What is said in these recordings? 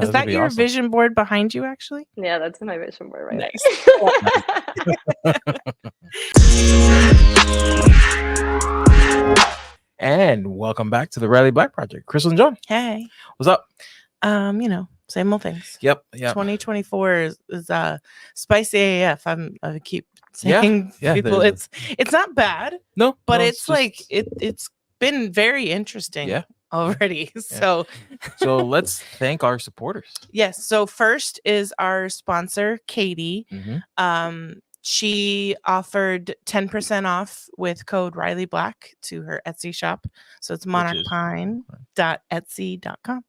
Is that your awesome. vision board behind you, actually? Yeah, that's my vision board right And welcome back to the Riley Black Project. Crystal and John. Hey. What's up? Same old things. Yep. 2024 is spicy AF. I keep saying people it's not bad. No, but no, it's like it's been very interesting already. Yeah. So let's thank our supporters. Yes. So first is our sponsor, Katie. Mm-hmm. She offered 10% off with code Riley Black to her Etsy shop. So it's monarchpine.etsy.com.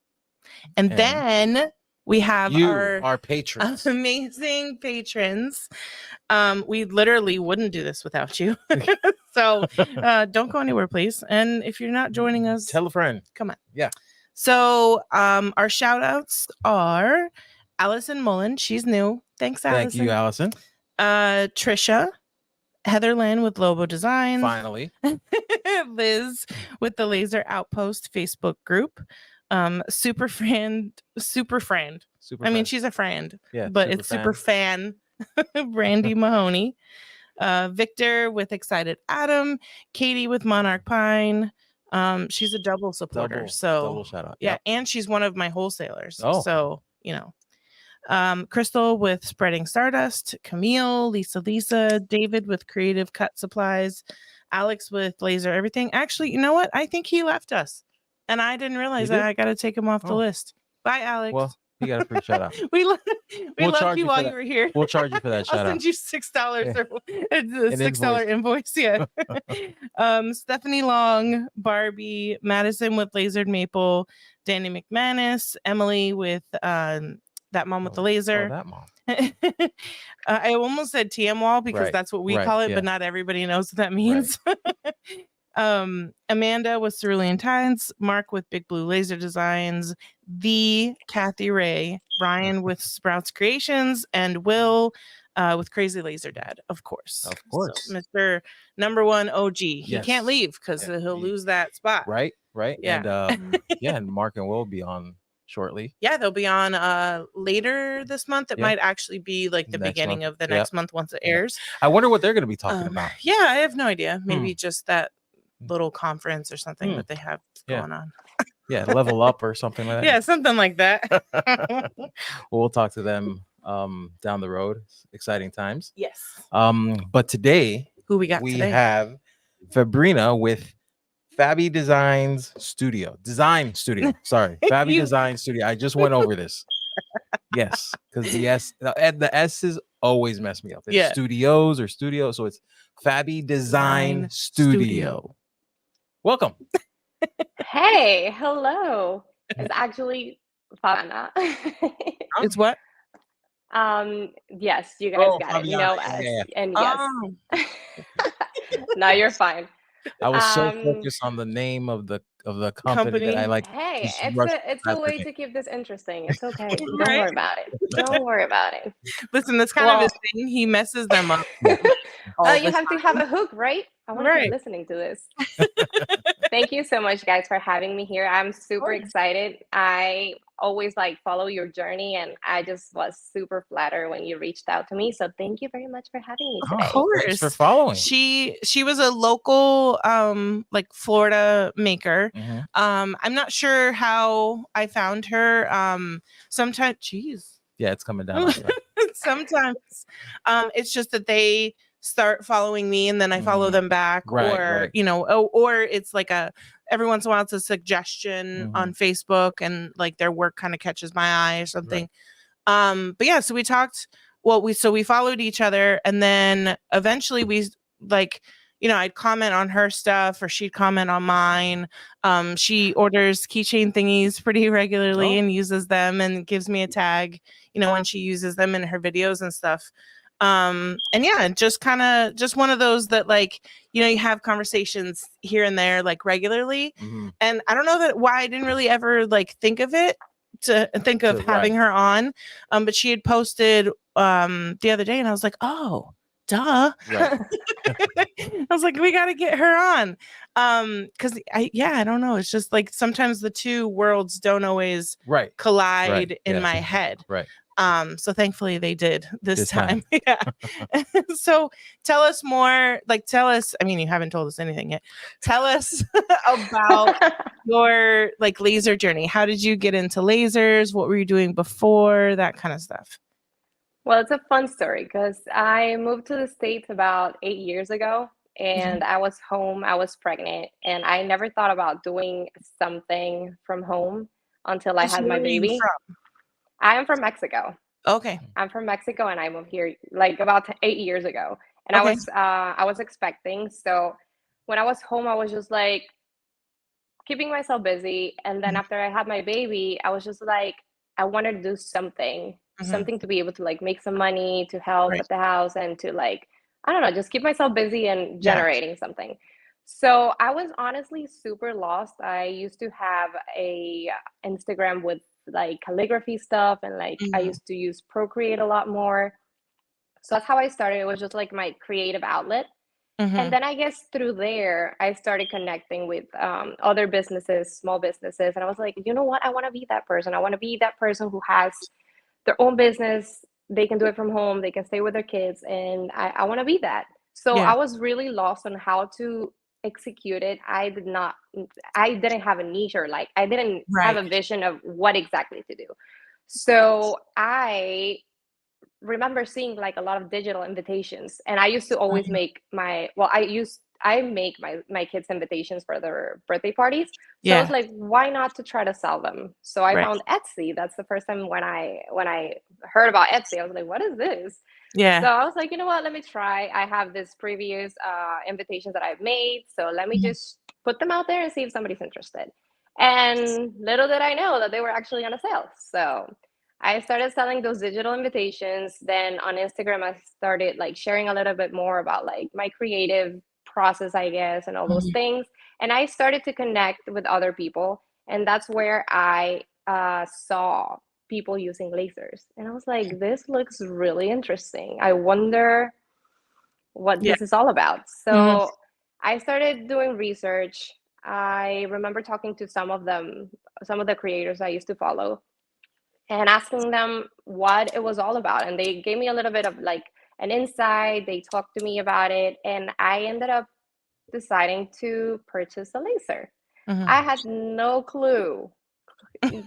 And then we have our patrons, amazing patrons. We literally wouldn't do this without you. So don't go anywhere, please. And if you're not joining us, tell a friend. Come on. Yeah. So our shout outs are Allison Mullen. She's new. Thanks, Allison. Thank you, Allison. Trisha, Heather Lynn with Lobo Designs. Finally. Liz with the Laser Outpost Facebook group. Super friend. I mean, she's a friend, but it's super fan. Brandy Mahoney. Victor with Excited Adam. Katie with Monarch Pine. She's a double supporter. Double shout out. Yeah, and she's one of my wholesalers. Oh. So, Crystal with Spreading Stardust, Camille, Lisa, David with Creative Cut Supplies, Alex with Laser Everything. Actually, you know what? I think he left us, and I didn't realize that. I got to take him off the list. Bye, Alex. Well, you got a free shout out. we loved you while you were here. We'll charge you for that shout out. I'll send you $6 or $6 invoice. Yeah. Stephanie Long, Barbie, Madison with Lasered Maple, Danny McManus, Emily with That Mom with the Laser. That mom. I almost said TM Wall because that's what we call it, but not everybody knows what that means. Right. Amanda with Cerulean Tides, Mark with Big Blue Laser Designs, the Kathy Ray, Brian with Sprouts Creations, and Will with Crazy Laser Dad, of course. Of course. So, Mr. Number One OG. He can't leave because he'll lose that spot. Right. Yeah. And and Mark and Will will be on shortly. Yeah, they'll be on later this month. It might actually be like the beginning of the next month once it airs. I wonder what they're going to be talking about. Yeah, I have no idea. Maybe just that little conference or something that they have going on. Yeah, level up or something like that. Yeah, something like that. Well, we'll talk to them down the road. Exciting times. Yes. But today, who we got today? We have Fabiana with Fabi Design Studio. Sorry. Fabi Design Studio. I just went over this. Yes, because the S's always mess me up. It's studios or studio. So it's Fabi Design Studio. Welcome. Hey, hello. It's actually Fabiana. It's what? Yes, you guys got Fabiana. it. And yes. No, you're fine. I was so focused on the name of the company that I like. Hey, it's a way to keep this interesting. It's okay. Don't worry about it. Don't worry about it. Listen, that's kind of his thing. He messes them up. You have to have a hook, right? I want to be listening to this. Thank you so much, guys, for having me here. I'm super excited. I always follow your journey, and I just was super flattered when you reached out to me. So thank you very much for having me today. Of course. Thanks for following. She was a local Florida maker. Mm-hmm. I'm not sure how I found her. Sometimes it's coming down. Sometimes it's just that they start following me and then I follow them back, or it's like every once in a while it's a suggestion on Facebook and their work kind of catches my eye or something. But yeah, so we talked. Well, we followed each other, and then eventually we I'd comment on her stuff or she'd comment on mine. She orders keychain thingies pretty regularly and uses them and gives me a tag, when she uses them in her videos and stuff. And just one of those that you have conversations here and there regularly. And I don't know why I didn't really ever think of it to think of having her on. But she had posted the other day and I was like, oh, duh. Right. I was like, we got to get her on. Because I don't know. It's just like sometimes the two worlds don't always collide in my head. Right. So thankfully they did this time. Yeah. So tell us more, I mean, you haven't told us anything yet. Tell us about your like laser journey. How did you get into lasers? What were you doing before? That kind of stuff. Well, it's a fun story because I moved to the States about 8 years ago, and I was home, I was pregnant, and I never thought about doing something from home until I had my baby. I am from Mexico. Okay. I'm from Mexico, and I moved here like about 8 years ago. And I was expecting. So when I was home, I was just like keeping myself busy. And then after I had my baby, I was just like, I wanted to do something to be able to like make some money, to help at the house, and to like, I don't know, just keep myself busy and generating something. So I was honestly super lost. I used to have a Instagram with like calligraphy stuff, and like I used to use Procreate a lot more. So that's how I started. It was just like my creative outlet. And then I guess through there, I started connecting with other businesses, small businesses. And I was like, you know what? I want to be that person. I want to be that person who has their own business. They can do it from home. They can stay with their kids. And I want to be that. So I was really lost on how to execute it. I didn't have a niche, or like I didn't have a vision of what exactly to do. So I remember seeing like a lot of digital invitations, and I used to always make I make my kids invitations for their birthday parties. So I was like, why not to try to sell them? So I found Etsy. That's the first time when I heard about Etsy, I was like, what is this? Yeah. So I was like, you know what, let me try. I have this previous invitations that I've made, so let me just put them out there and see if somebody's interested. And little did I know that they were actually on a sale. So I started selling those digital invitations. Then on Instagram, I started like sharing a little bit more about like my creative process, I guess, and all those things. And I started to connect with other people. And that's where I saw people using lasers. And I was like, this looks really interesting. I wonder what this is all about. So I started doing research. I remember talking to some of the creators I used to follow, and asking them what it was all about. And they gave me a little bit of like an insight. They talked to me about it. And I ended up deciding to purchase a laser. I had no clue.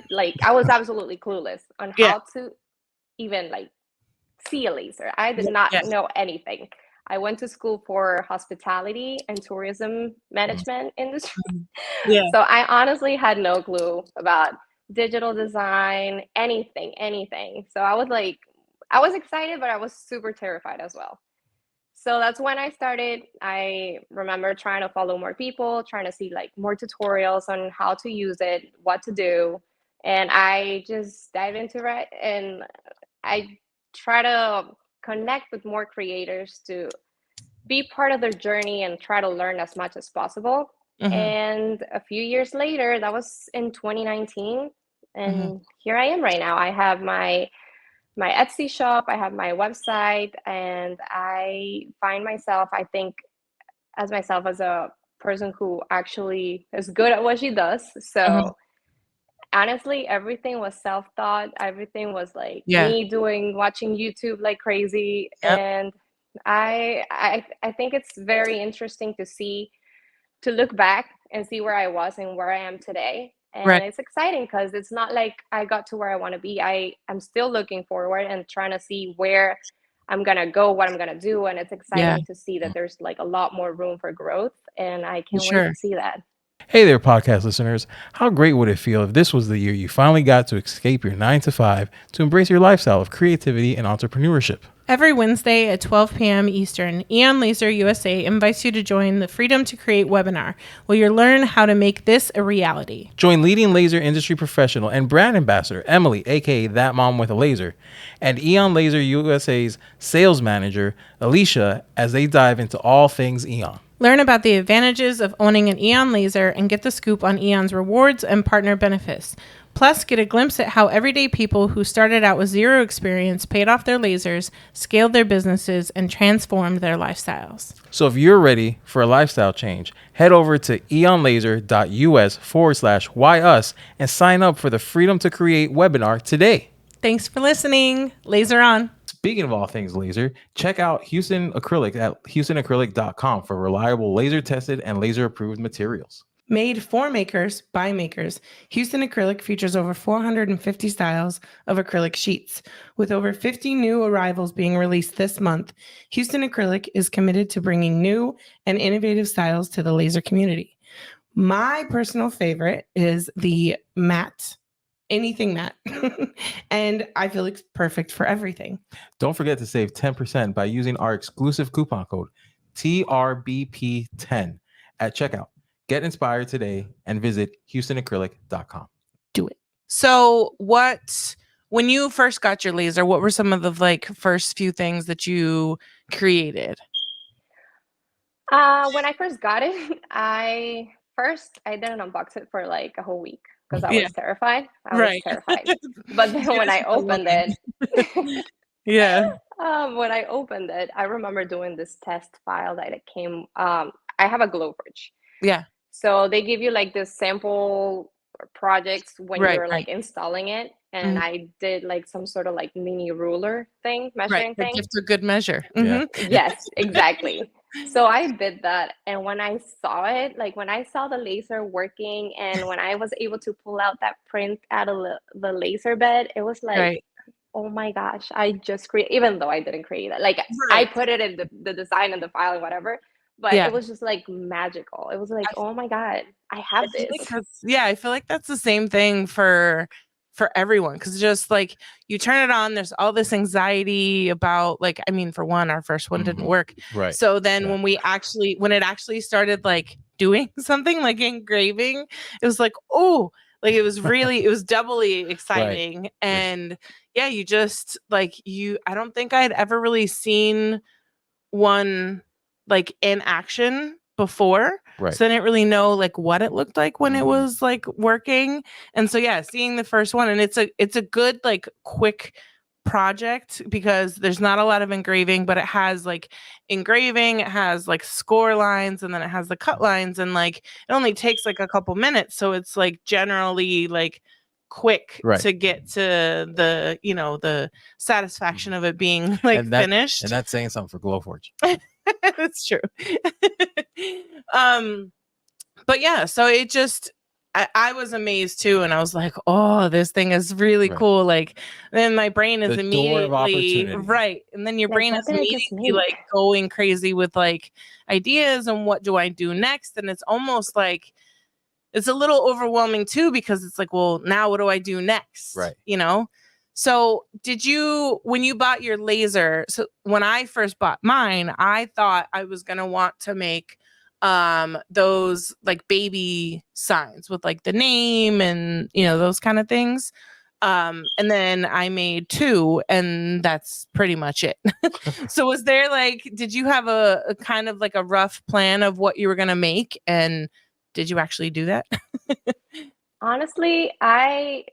Like I was absolutely clueless on how to even like see a laser. I did not know anything. I went to school for hospitality and tourism management industry. So I honestly had no clue about digital design, anything. So I was excited, but I was super terrified as well. So that's when I started. I remember trying to follow more people, trying to see like more tutorials on how to use it, what to do. And I just dive into it, and I try to connect with more creators to be part of their journey and try to learn as much as possible. And a few years later, that was in 2019, and here I am right now. I have my Etsy shop, I have my website, and I find myself, I think, as a person who actually is good at what she does. So honestly, everything was self-taught. Everything was like me watching YouTube like crazy. And I think it's very interesting to look back and see where I was and where I am today. And it's exciting because it's not like I got to where I want to be. I'm still looking forward and trying to see where I'm going to go, what I'm going to do. And it's exciting to see that there's like a lot more room for growth. And I can't wait to see that. Hey there, podcast listeners. How great would it feel if this was the year you finally got to escape your 9-to-5 to embrace your lifestyle of creativity and entrepreneurship? Every Wednesday at 12 p.m. Eastern, Eon Laser USA invites you to join the Freedom to Create webinar, where you'll learn how to make this a reality. Join leading laser industry professional and brand ambassador Emily, aka That Mom with a Laser, and Eon Laser USA's sales manager Alicia as they dive into all things Eon. Learn about the advantages of owning an Eon Laser and get the scoop on Eon's rewards and partner benefits. Plus, get a glimpse at how everyday people who started out with zero experience paid off their lasers, scaled their businesses, and transformed their lifestyles. So if you're ready for a lifestyle change, head over to eonlaser.us/why us and sign up for the Freedom to Create webinar today. Thanks for listening. Laser on. Speaking of all things laser, check out Houston Acrylic at houstonacrylic.com for reliable laser tested and laser approved materials. Made for makers by makers, Houston Acrylic features over 450 styles of acrylic sheets. With over 50 new arrivals being released this month, Houston Acrylic is committed to bringing new and innovative styles to the laser community. My personal favorite is the matte, anything matte, and I feel it's perfect for everything. Don't forget to save 10% by using our exclusive coupon code TRBP10 at checkout. Get inspired today and visit houstonacrylic.com. Do it. So when you first got your laser, what were some of the first few things that you created? When I first got it, I didn't unbox it for like a whole week because I was terrified. Was terrified. But then when I opened it, when I opened it, I remember doing this test file that it came. I have a glow fridge. Yeah. So they give you like this sample projects when you're like installing it. And I did like some sort of like mini ruler thing, measuring thing. It's a good measure. Yes, exactly. So I did that. And when I saw it, like when I saw the laser working and when I was able to pull out that print out of the laser bed, it was like, oh my gosh, I just created, even though I didn't create it. Like I put it in the design and the file and whatever. But it was just like magical. It was like, oh my God, I have this. I feel like that's the same thing for everyone, because just like you turn it on, there's all this anxiety about for one, our first one didn't work. Right. So then when it actually started like doing something like engraving, it was like, oh, like it was doubly exciting. And you just I don't think I'd ever really seen one like in action before. So I didn't really know like what it looked like when it was like working. And so seeing the first one, and it's a good like quick project because there's not a lot of engraving, but it has like engraving, it has like score lines, and then it has the cut lines, and like it only takes like a couple minutes. So it's like generally like quick to get to the the satisfaction of it being like finished. And that's saying something for Glowforge. That's true. But so it just I was amazed too, and I was like, oh, this thing is really cool. Like then my brain is immediately and then your brain is immediately like going crazy with like ideas and what do I do next. And it's almost like it's a little overwhelming too, because it's like, well, now what do I do next? So when you bought your laser, so when I first bought mine, I thought I was going to want to make those like baby signs with like the name and, those kind of things. And then I made 2, and that's pretty much it. So was there did you have a kind of like a rough plan of what you were going to make? And did you actually do that? Honestly, I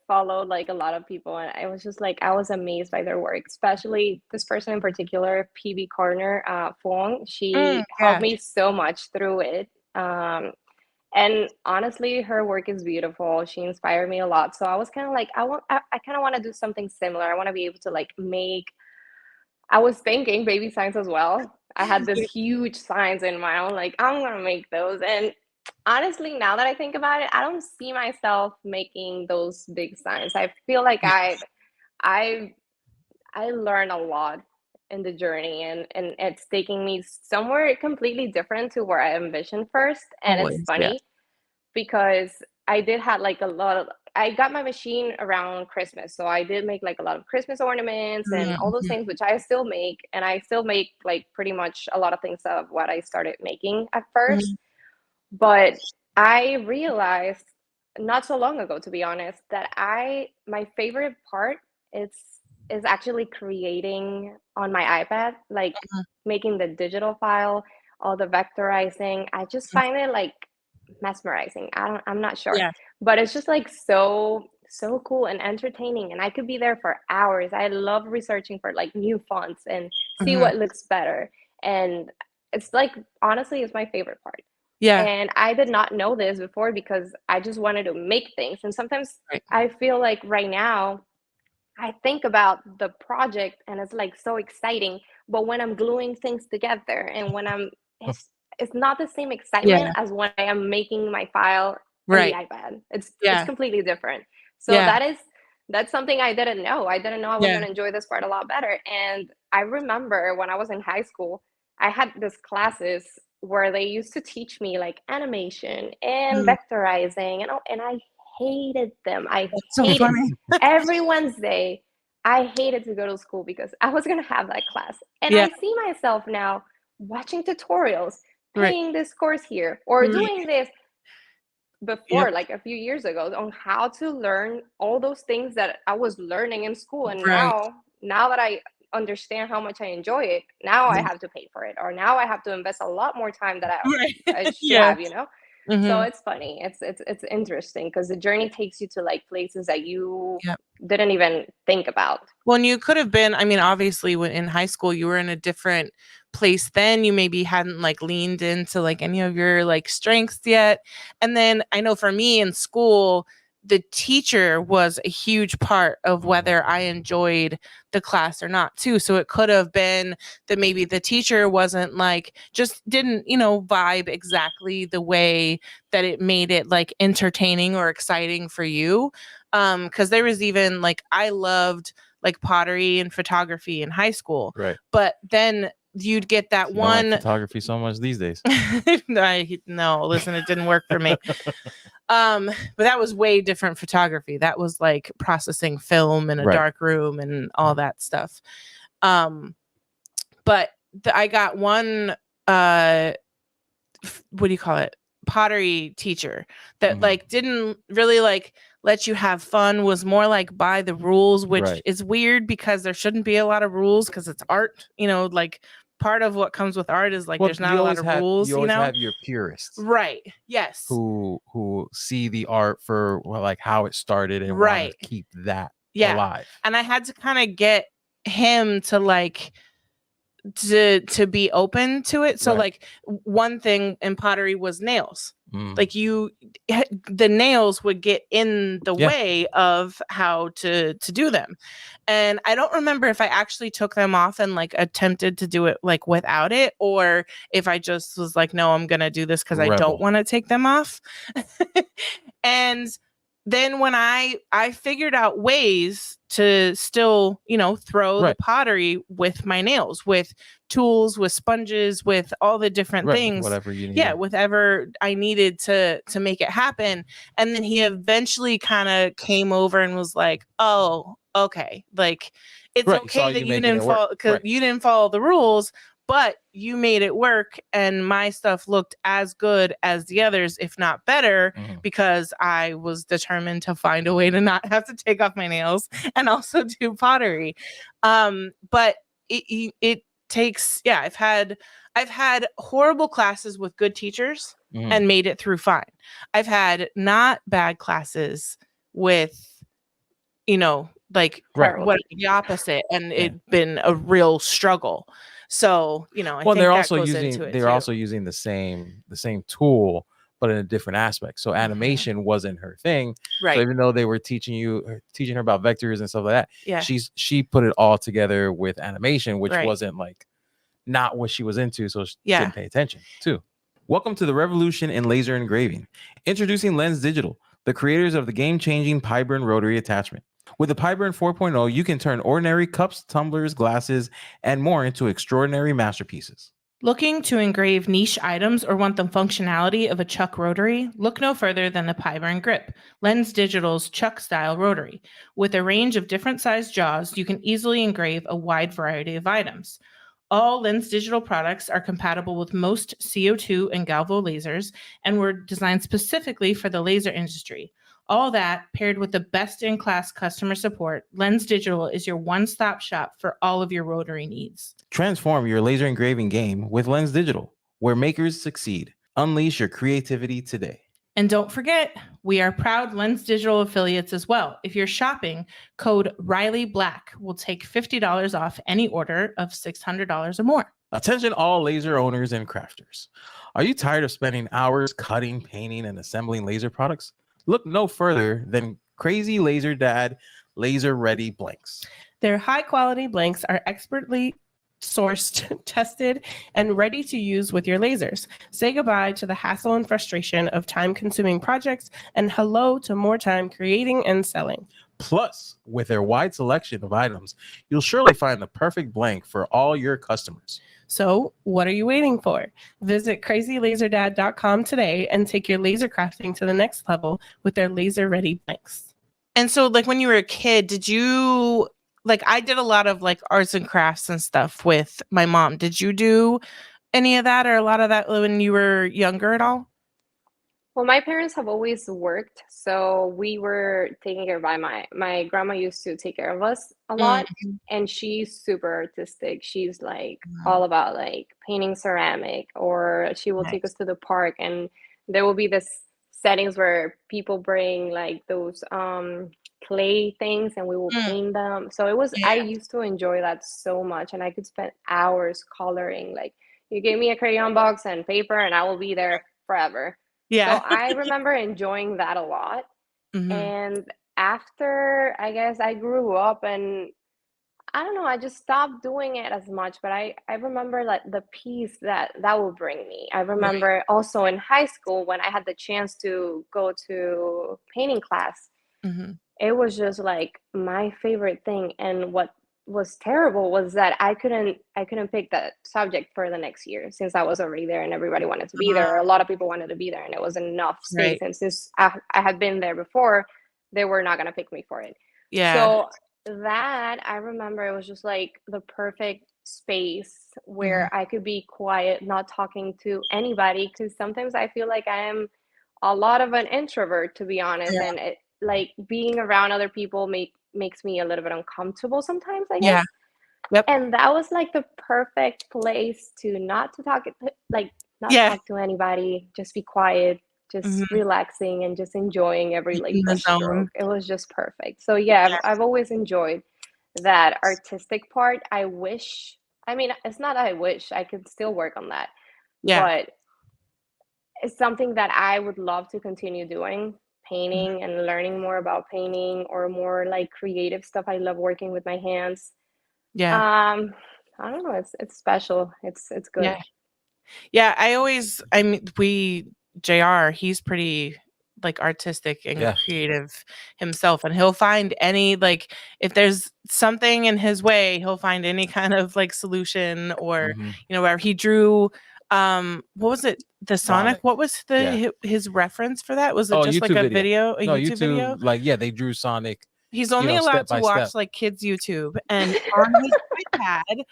followed like a lot of people, and I was just like, I was amazed by their work, especially this person in particular, PB Corner, Fong. She helped me so much through it. And honestly, her work is beautiful. She inspired me a lot. So I was kind of like, I kind of want to do something similar. I want to be able to like I was thinking baby signs as well. I had this huge signs in my own, like, I'm going to make those. And honestly, now that I think about it, I don't see myself making those big signs. I feel like I learned a lot in the journey, and it's taking me somewhere completely different to where I envisioned first. And it's funny because I did have like I got my machine around Christmas. So I did make like a lot of Christmas ornaments and all those things, which I still make. And I still make like pretty much a lot of things of what I started making at first. But I realized not so long ago, to be honest, that my favorite part is actually creating on my iPad, like making the digital file, all the vectorizing. I just find it like mesmerizing. I'm not sure, but it's just like so cool and entertaining, and I could be there for hours. I love researching for like new fonts and see what looks better, and it's like, honestly, it's my favorite part. And I did not know this before because I just wanted to make things, and sometimes I feel like right now I think about the project and it's like so exciting, but when I'm gluing things together and when it's not the same excitement as when I am making my file in the iPad. It's completely different. So that's something I didn't know. I didn't know I was going to enjoy this part a lot better. And I remember when I was in high school, I had these classes where they used to teach me like animation and vectorizing, and I hated them. I hated every Wednesday. I hated to go to school because I was going to have that class. And I see myself now watching tutorials, paying this course here or doing this before, like a few years ago, on how to learn all those things that I was learning in school. And now that I understand how much I enjoy it, now I have to pay for it, or now I have to invest a lot more time that I should have, you know? So it's funny. It's interesting because the journey takes you to like places that you didn't even think about. Well, and you could have been, I mean, obviously when in high school, you were in a different place then. You maybe hadn't like leaned into like any of your like strengths yet. And then I know for me in school, the teacher was a huge part of whether I enjoyed the class or not too. So it could have been that maybe the teacher wasn't like, just didn't, vibe exactly the way that it made it like entertaining or exciting for you. Because there was even like, I loved like pottery and photography in high school. Right. But then you'd get that one like photography so much these days. No, listen, it didn't work for me. But that was way different photography. That was like processing film in a dark room and all that stuff. But I got one what do you call it? Pottery teacher that like didn't really like let you have fun, was more like by the rules, which is weird because there shouldn't be a lot of rules because it's art, like part of what comes with art is like there's not a lot of rules. You always have your purists, right? Yes, who see the art for like how it started and want to keep that alive. And I had to kind of get him to like to be open to it. So like one thing in pottery was nails. Like the nails would get in the way of how to do them. And I don't remember if I actually took them off and like attempted to do it like without it, or if I just was like, no, I'm going to do this because I don't want to take them off. And then when I figured out ways to still, throw the pottery with my nails, with tools, with sponges, with all the different things, whatever you need. Yeah, whatever I needed to make it happen. And then he eventually kind of came over and was like, "Oh, okay, like it's okay that you didn't follow because you didn't follow the rules." But you made it work, and my stuff looked as good as the others, if not better, because I was determined to find a way to not have to take off my nails and also do pottery. But it takes, I've had horrible classes with good teachers and made it through fine. I've had not bad classes with, like what the opposite, and it's been a real struggle. So, I think they're that also goes using into it they're also using the same tool, but in a different aspect. So animation wasn't her thing. Right. So even though they were teaching her about vectors and stuff like that, she put it all together with animation, which wasn't like not what she was into. So she didn't pay attention too. Welcome to the revolution in laser engraving. Introducing Lens Digital, the creators of the game-changing Pyburn rotary attachment. With the Pyburn 4.0, you can turn ordinary cups, tumblers, glasses, and more into extraordinary masterpieces. Looking to engrave niche items or want the functionality of a Chuck rotary? Look no further than the Pyburn Grip, Lens Digital's Chuck-style rotary. With a range of different sized jaws, you can easily engrave a wide variety of items. All Lens Digital products are compatible with most CO2 and Galvo lasers and were designed specifically for the laser industry. All that, paired with the best-in-class customer support, Lens Digital is your one-stop shop for all of your rotary needs. Transform your laser engraving game with Lens Digital, where makers succeed. Unleash your creativity today. And don't forget, we are proud Lens Digital affiliates as well. If you're shopping, code Riley Black will take $50 off any order of $600 or more. Attention all laser owners and crafters. Are you tired of spending hours cutting, painting, and assembling laser products? Look no further than Crazy Laser Dad Laser Ready Blanks. Their high-quality blanks are expertly sourced, tested, and ready to use with your lasers. Say goodbye to the hassle and frustration of time-consuming projects and hello to more time creating and selling. Plus, with their wide selection of items, you'll surely find the perfect blank for all your customers. So, what are you waiting for? Visit crazylaserdad.com today and take your laser crafting to the next level with their laser-ready blanks. And so, like, when you were a kid, did you... Like, I did a lot of like arts and crafts and stuff with my mom. Did you do any of that or a lot of that when you were younger at all? Well, my parents have always worked, so we were taken care of by my grandma used to take care of us a lot, and she's super artistic. She's like all about like painting ceramic, or she will take us to the park, and there will be this settings where people bring like those clay things and we will paint them. So it was I used to enjoy that so much, and I could spend hours coloring. Like, you gave me a crayon box and paper and I will be there forever. So I remember enjoying that a lot. And after, I guess, I grew up, and I don't know, I just stopped doing it as much, but I remember like the peace that will bring me. I remember also in high school when I had the chance to go to painting class. It was just like my favorite thing. And what was terrible was that I couldn't pick that subject for the next year, since I was already there and everybody wanted to be there, or a lot of people wanted to be there, and it wasn't enough space. And since I had been there before, they were not going to pick me for it. So that, I remember it was just like the perfect space where I could be quiet, not talking to anybody, because sometimes I feel like I am a lot of an introvert, to be honest. And it, like, being around other people makes me a little bit uncomfortable sometimes, I guess. And that was like the perfect place to not to talk, like talk to anybody, just be quiet, just relaxing and just enjoying every like brush stroke. It was just perfect. So I've always enjoyed that artistic part. I mean, it's not I wish, I could still work on that. But it's something that I would love to continue doing. Painting and learning more about painting, or more like creative stuff. I love working with my hands. I don't know, it's special. It's good. I mean, JR, he's pretty like artistic and creative himself, and he'll find any, like, if there's something in his way, he'll find any kind of like solution, or you know, where he drew what was it, the Sonic? What was his reference for that? Was it just like a video, a YouTube video? Like, they drew Sonic. He's only allowed to watch like kids YouTube, and on his iPad,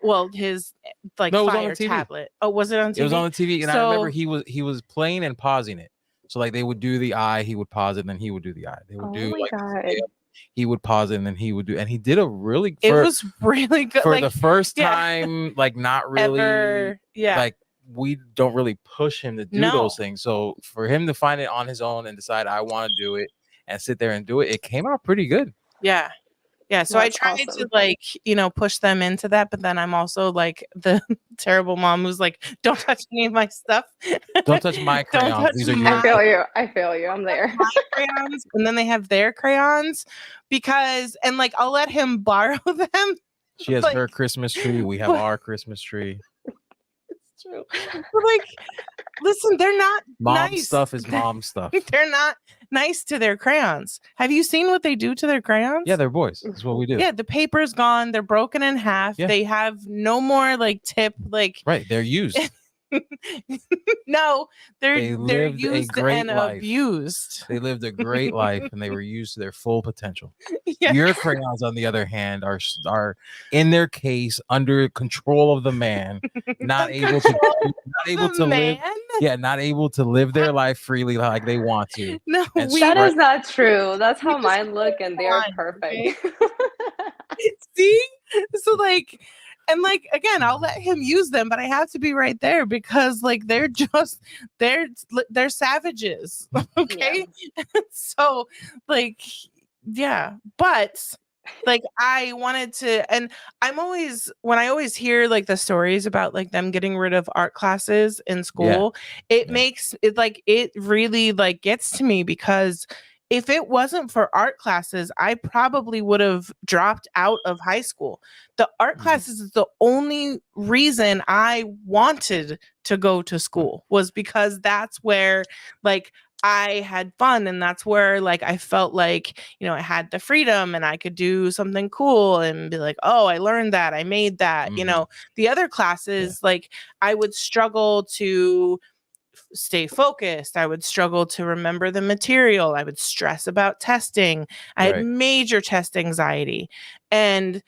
well, his like Fire tablet. Oh, was it on TV? It was on the TV, and I remember he was playing and pausing it. So like they would do the eye, he would pause it, and then he would do the eye. They would do like he would pause it, and then he would do, and he did a really. It was really good for like, the first time, like not really, ever, like we don't really push him to do those things. So for him to find it on his own and decide I want to do it and sit there and do it, it came out pretty good. So I tried to like, you know, push them into that, but then I'm also like the terrible mom who's like, don't touch any of my stuff. Don't touch my crayons. These are yours. I feel you. I'm there. My crayons, and then they have their crayons, because, and like I'll let him borrow them. She has her Christmas tree. We have our Christmas tree. It's true. But like, listen, they're not mom stuff is mom stuff. They're not nice to their crayons. Have you seen what they do to their crayons? Yeah, they're boys. That's what we do. Yeah, the paper's gone. They're broken in half. They have no more like tip. Like, right, they're used. No, they're used and abused. They lived a great life, and they were used to their full potential. Your crayons, on the other hand, are in their case, under control of the man, not able to live their life freely like they want to. No, that is not true. That's how mine look, and they are perfect. See, so like, And like, again, I'll let him use them, but I have to be right there because like they're savages. Okay. Yeah. So like, yeah, but like I wanted to, and when I always hear like the stories about like them getting rid of art classes in school, it makes it like, it really like gets to me, because if it wasn't for art classes, I probably would have dropped out of high school. The art classes is the only reason I wanted to go to school, was because that's where like I had fun, and that's where like I felt like, you know, I had the freedom and I could do something cool and be like, oh, I learned that, I made that. You know, the other classes, like I would struggle to stay focused. I would struggle to remember the material. I would stress about testing. I had major test anxiety. And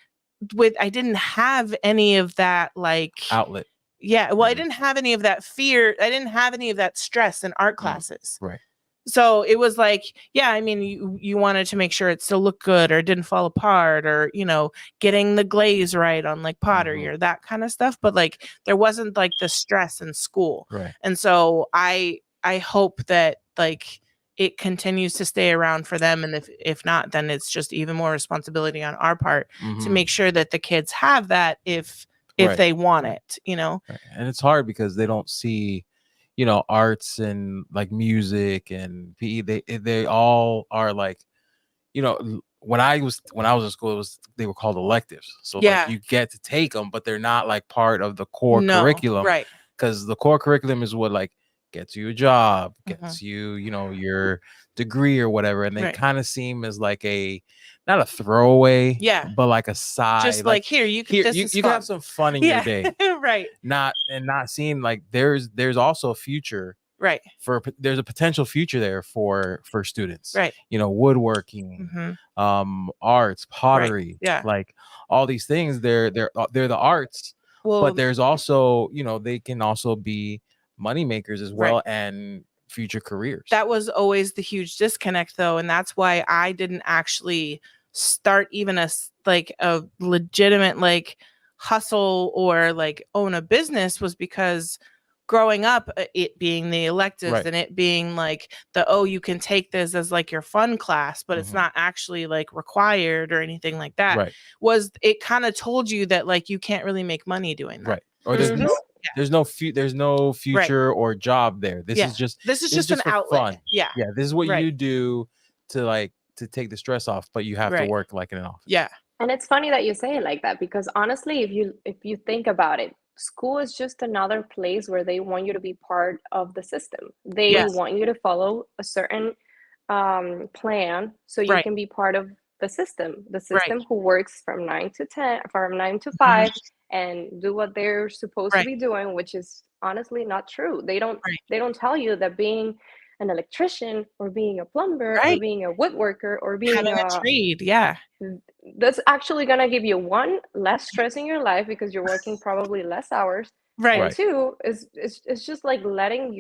I didn't have any of that like outlet. Yeah. Well, I didn't have any of that fear. I didn't have any of that stress in art classes. Right. So it was like, yeah, I mean, you wanted to make sure it still looked good or didn't fall apart, or, you know, getting the glaze right on like pottery or that kind of stuff. But like, there wasn't like the stress in school. Right. And so I hope that like it continues to stay around for them. And if not, then it's just even more responsibility on our part to make sure that the kids have that if they want it, you know. Right. And it's hard because they don't see, you know, arts and like music and PE. They all are like, you know, when I was in school, they were called electives. So like you get to take them, but they're not like part of the core curriculum. Right. Because the core curriculum is what like gets you a job, gets you, you know, your degree or whatever. And they kind of seem as like not a throwaway, but like a side. Just like here, you can have some fun in your day. Right. Not seeing like there's also a future. Right. There's a potential future there for students. Right. You know, woodworking, arts, pottery, like all these things. They're the arts. Well, but there's also, you know, they can also be money makers as well, and future careers. That was always the huge disconnect though. And that's why I didn't actually start even a legitimate like hustle or like own a business, was because growing up, it being the electives and it being like you can take this as like your fun class, but it's not actually like required or anything like that. Was it kind of told you that like you can't really make money doing that. Or there's no future or job there. This is just an outlet. Fun. Yeah. This is what you do to take the stress off, but you have to work like in an office. Yeah. And it's funny that you say it like that, because honestly, if you think about it, school is just another place where they want you to be part of the system. They want you to follow a certain plan so you can be part of the system who works from 9 to 5 and do what they're supposed to be doing, which is honestly not true. They don't tell you that being an electrician or being a plumber or being a woodworker or being a trade, that's actually going to give you one, less stress in your life because you're working probably less hours, and two, it's just like letting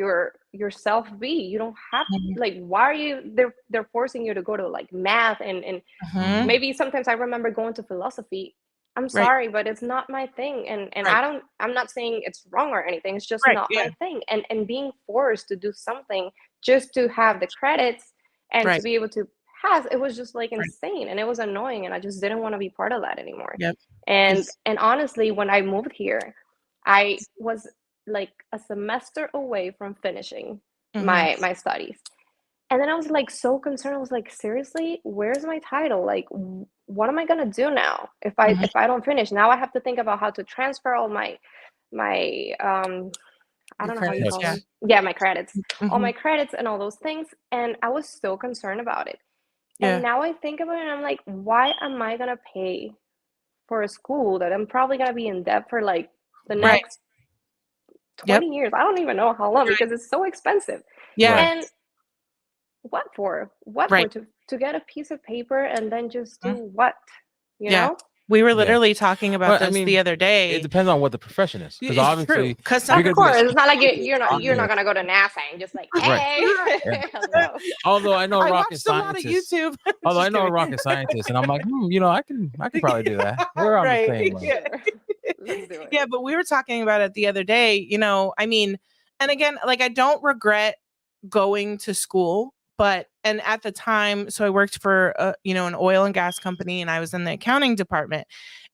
yourself be. You don't have like, why are they're forcing you to go to like math and maybe sometimes I remember going to philosophy. I'm sorry, but it's not my thing, and I'm not saying it's wrong or anything. It's just not my thing, and being forced to do something just to have the credits and to be able to pass, it was just like insane, and it was annoying, and I just didn't want to be part of that anymore. And honestly, when I moved here, I was like a semester away from finishing my studies. And then I was like so concerned. I was like, seriously, where's my title? Like, what am I gonna do now if I don't finish? Now I have to think about how to transfer all my I don't know how you call them. Yeah, my credits, all my credits and all those things. And I was so concerned about it. And now I think about it and I'm like, why am I gonna pay for a school that I'm probably gonna be in debt for like the next 20 years? I don't even know how long because it's so expensive. And what for? What for? To get a piece of paper and then just do what? You know? We were literally talking about this the other day. It depends on what the profession is, because obviously, of course, it's not like you're not gonna go to NASA and just like, hey. Although I know I rocket scientists. YouTube. Although I know a rocket scientist, and I'm like, you know, I can probably do that. We're on the same level. Let's do it. Yeah, but we were talking about it the other day, you know, I mean, and again, like I don't regret going to school, and at the time, so I worked for you know, an oil and gas company, and I was in the accounting department,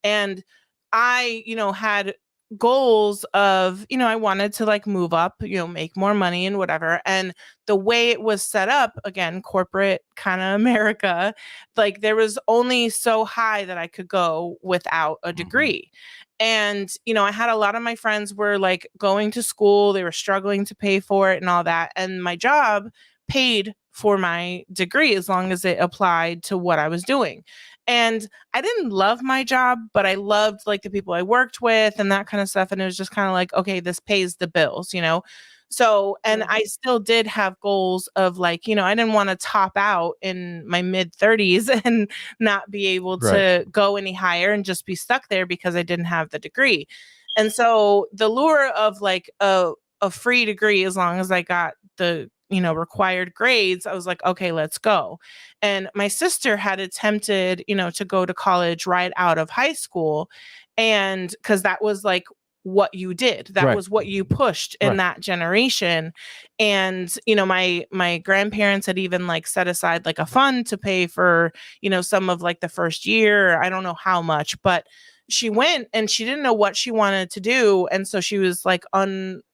and I, you know, had goals of, you know, I wanted to like move up, you know, make more money and whatever. And the way it was set up, again, corporate kind of America, like there was only so high that I could go without a degree. And, you know, I had a lot of my friends were like going to school, they were struggling to pay for it and all that. And my job paid for my degree as long as it applied to what I was doing. And I didn't love my job, but I loved like the people I worked with and that kind of stuff. And it was just kind of like, okay, this pays the bills, you know? So, and I still did have goals of like, you know, I didn't want to top out in my mid 30s and not be able to go any higher and just be stuck there because I didn't have the degree. And so the lure of like a free degree, as long as I got the, you know, required grades, I was like, okay, let's go. And my sister had attempted, you know, to go to college right out of high school. And because that was like what you did, that was what you pushed in that generation. And, you know, my grandparents had even like set aside like a fund to pay for, you know, some of like the first year. I don't know how much, but she went and she didn't know what she wanted to do. And so she was like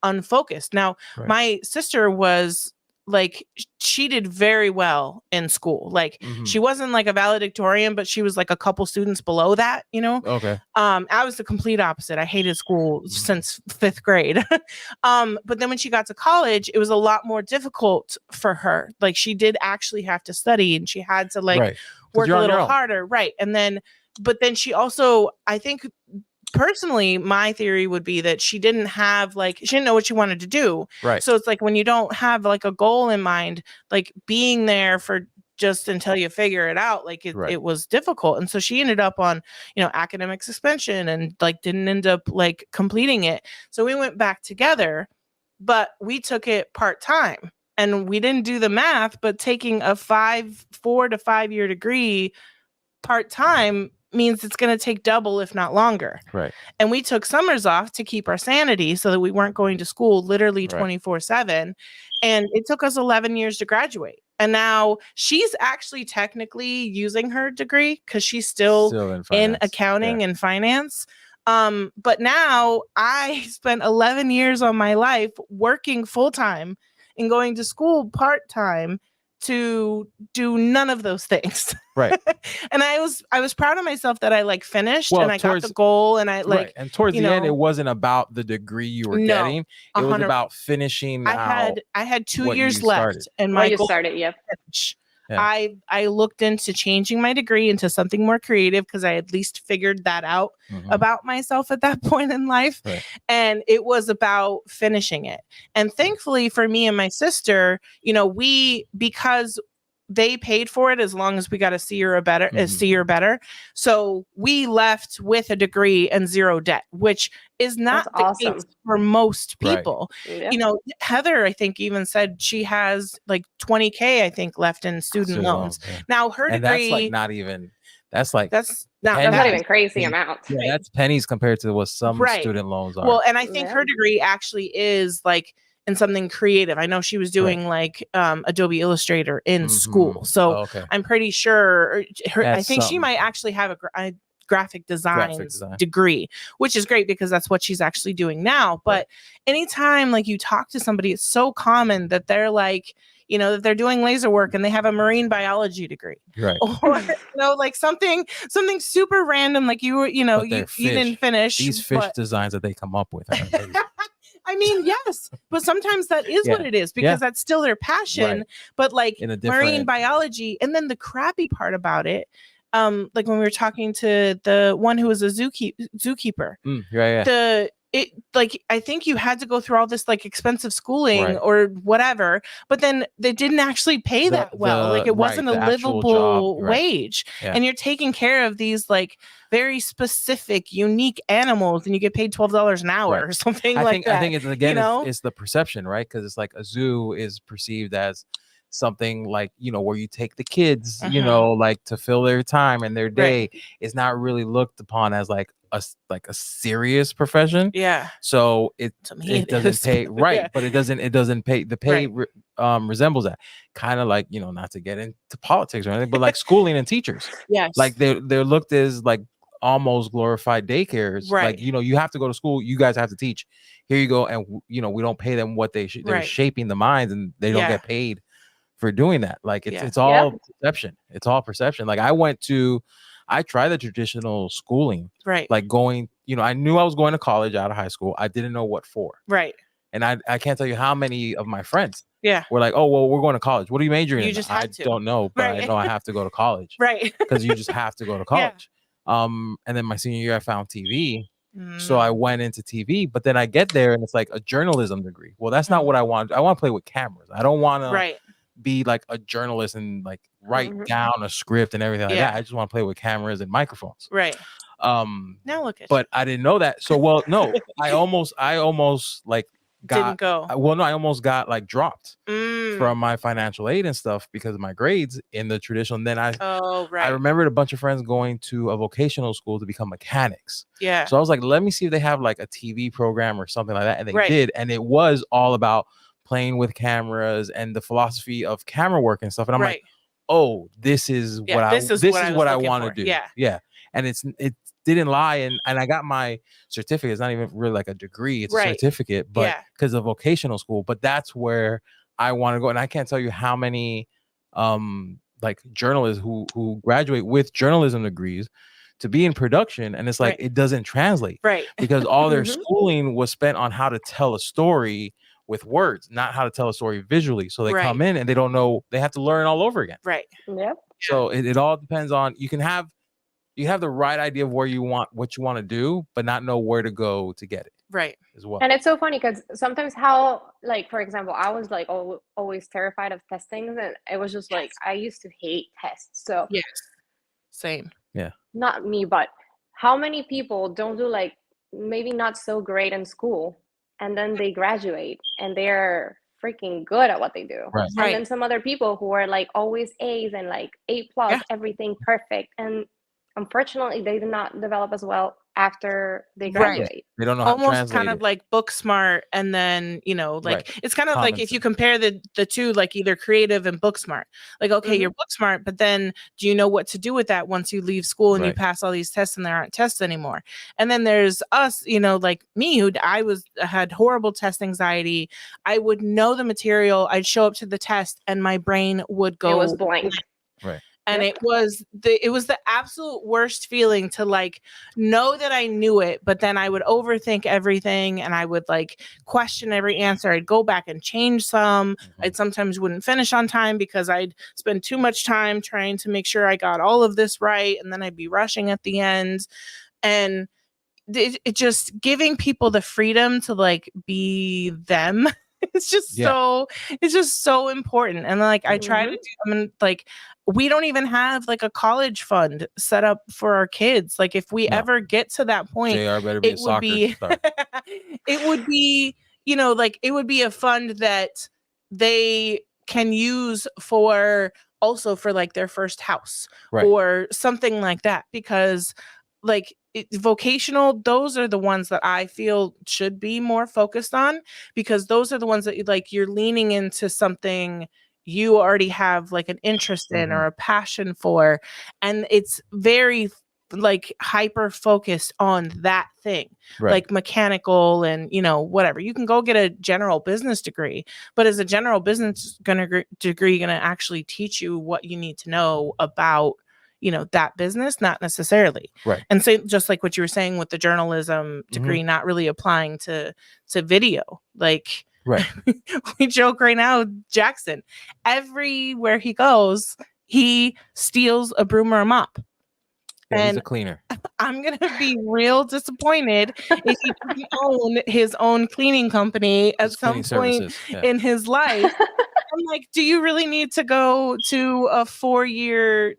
unfocused. Now, my sister was like, she did very well in school. Like she wasn't like a valedictorian, but she was like a couple students below that, you know? Okay. I was the complete opposite. I hated school since 5th grade. But then when she got to college, it was a lot more difficult for her. Like she did actually have to study and she had to like work a little harder. Right. And then, but then she also, I think personally, my theory would be that she didn't have like, she didn't know what she wanted to do. Right. So it's like when you don't have like a goal in mind, like being there for just until you figure it out, like it was difficult. And so she ended up on, you know, academic suspension and like didn't end up like completing it. So we went back together, but we took it part-time and we didn't do the math, but taking a 4 to 5 year degree part-time means it's going to take double, if not longer. Right. And we took summers off to keep our sanity so that we weren't going to school literally 24/7. And it took us 11 years to graduate. And now she's actually technically using her degree because she's still in accounting and finance. But now I spent 11 years of my life working full-time and going to school part-time to do none of those things. Right. And I was proud of myself that I like finished and I got the goal and I like, and towards the end, it wasn't about the degree you were getting. It was about finishing. I had 2 years left and my goal started. Yep. Finish. Yeah. I looked into changing my degree into something more creative because I at least figured that out about myself at that point in life. Right. And it was about finishing it. And thankfully for me and my sister, you know, because they paid for it as long as we got a C or better. So we left with a degree and zero debt, which is not the case for most people. Right. Yeah. You know, Heather, I think even said she has like 20K, I think, left in student loans. Yeah. Now her degree, that's like not even. That's not even crazy amount. Yeah, that's pennies compared to what some student loans are. Well, and I think her degree actually is like in something creative. I know she was doing like Adobe Illustrator in school. So I'm pretty sure I think she might actually have a graphic design degree, which is great because that's what she's actually doing now. But anytime like you talk to somebody, it's so common that they're like, you know, that they're doing laser work and they have a marine biology degree, right? Or you know, like something super random, like you were, you know, you didn't finish these fish designs that they come up with. I mean, yes, but sometimes that is what it is because that's still their passion. Right. But like marine biology, and then the crappy part about it, like when we were talking to the one who was a zookeeper, like I think you had to go through all this like expensive schooling or whatever, but then they didn't actually pay that well. Like it wasn't a livable wage, and you're taking care of these like very specific, unique animals, and you get paid $12 an hour or something like that. I think it's again, you know? it's the perception, right? Because it's like a zoo is perceived as something like, you know, where you take the kids, you know, like to fill their time and their day is not really looked upon as like a serious profession. Yeah. So it doesn't pay right, yeah. but it doesn't pay. The pay resembles that, kind of like, you know, not to get into politics or anything, but like schooling and teachers. Yes. Like they're looked as like almost glorified daycares. Right. Like, you know, you have to go to school, you guys have to teach. Here you go, and you know, we don't pay them what they should. They're shaping the minds, and they don't get paid for doing that. Like it's all perception. It's all perception. Like I tried the traditional schooling, right? Like going, you know, I knew I was going to college out of high school. I didn't know what for, right? And I can't tell you how many of my friends, were like, oh, well, we're going to college. What are you majoring in? You just I don't know, but I know I have to go to college, right? Because you just have to go to college. And then my senior year, I found TV. So I went into TV, but then I get there and it's like a journalism degree. Well, that's not what I want. I want to play with cameras. I don't want to be like a journalist and like write down a script and everything like that. I just want to play with cameras and microphones. Right. Now look at but I didn't know that. So, well, no, I almost like didn't go. Well, no, I almost got like dropped from my financial aid and stuff because of my grades in the traditional. And then I remembered a bunch of friends going to a vocational school to become mechanics. Yeah. So I was like, let me see if they have like a TV program or something like that. And they did. And it was all about playing with cameras and the philosophy of camera work and stuff. And I'm like, oh, this is what I want to do. Yeah. Yeah. And it didn't lie. And I got my certificate. It's not even really like a degree. It's a certificate, but because of vocational school. But that's where I want to go. And I can't tell you how many like journalists who graduate with journalism degrees to be in production. And it's like, it doesn't translate. Right. Because all their schooling was spent on how to tell a story with words, not how to tell a story visually. So they come in and they don't know, they have to learn all over again. Right. Yep. So it all depends on, you have the right idea of what you want to do, but not know where to go to get it. Right. As well. And it's so funny because sometimes like, for example, I was like always terrified of testing, and it was just like, I used to hate tests. So yes. Same. Yeah. Not me, but how many people don't do like maybe not so great in school, and then they graduate and they're freaking good at what they do. Right. And then some other people who are like always A's and like A+, everything perfect. And unfortunately, they did not develop as well after they graduate. They don't know how to almost translate kind of it. like book smart, and then it's kind of like if you compare the two, like either creative and book smart. Like, okay, you're book smart, but then do you know what to do with that once you leave school and you pass all these tests and there aren't tests anymore? And then there's us, like me, who had horrible test anxiety. I would know the material, I'd show up to the test and my brain would go, it was blank. Right. And it was the absolute worst feeling to like know that I knew it, but then I would overthink everything and I would like question every answer. I'd go back and change some. I'd sometimes wouldn't finish on time because I'd spend too much time trying to make sure I got all of this right. And then I'd be rushing at the end. And it just giving people the freedom to like be them. It's just so important. And like I try to do, like we don't even have like a college fund set up for our kids. Like if we ever get to that point, JR better be a soccer star. It would be, like it would be a fund that they can use for also for like their first house or something like that, because like vocational, those are the ones that I feel should be more focused on, because those are the ones that like you're leaning into something you already have like an interest in or a passion for, and it's very like hyper focused on that thing, like mechanical and whatever. You can go get a general business degree, but is a general business degree gonna actually teach you what you need to know about that business? Not necessarily. Right. And so just like what you were saying with the journalism degree, not really applying to video. Like we joke right now, Jackson, everywhere he goes, he steals a broom or a mop. Yeah, he's a cleaner. I'm going to be real disappointed if he doesn't own his own cleaning company at some point in his life. I'm like, do you really need to go to a 4-year,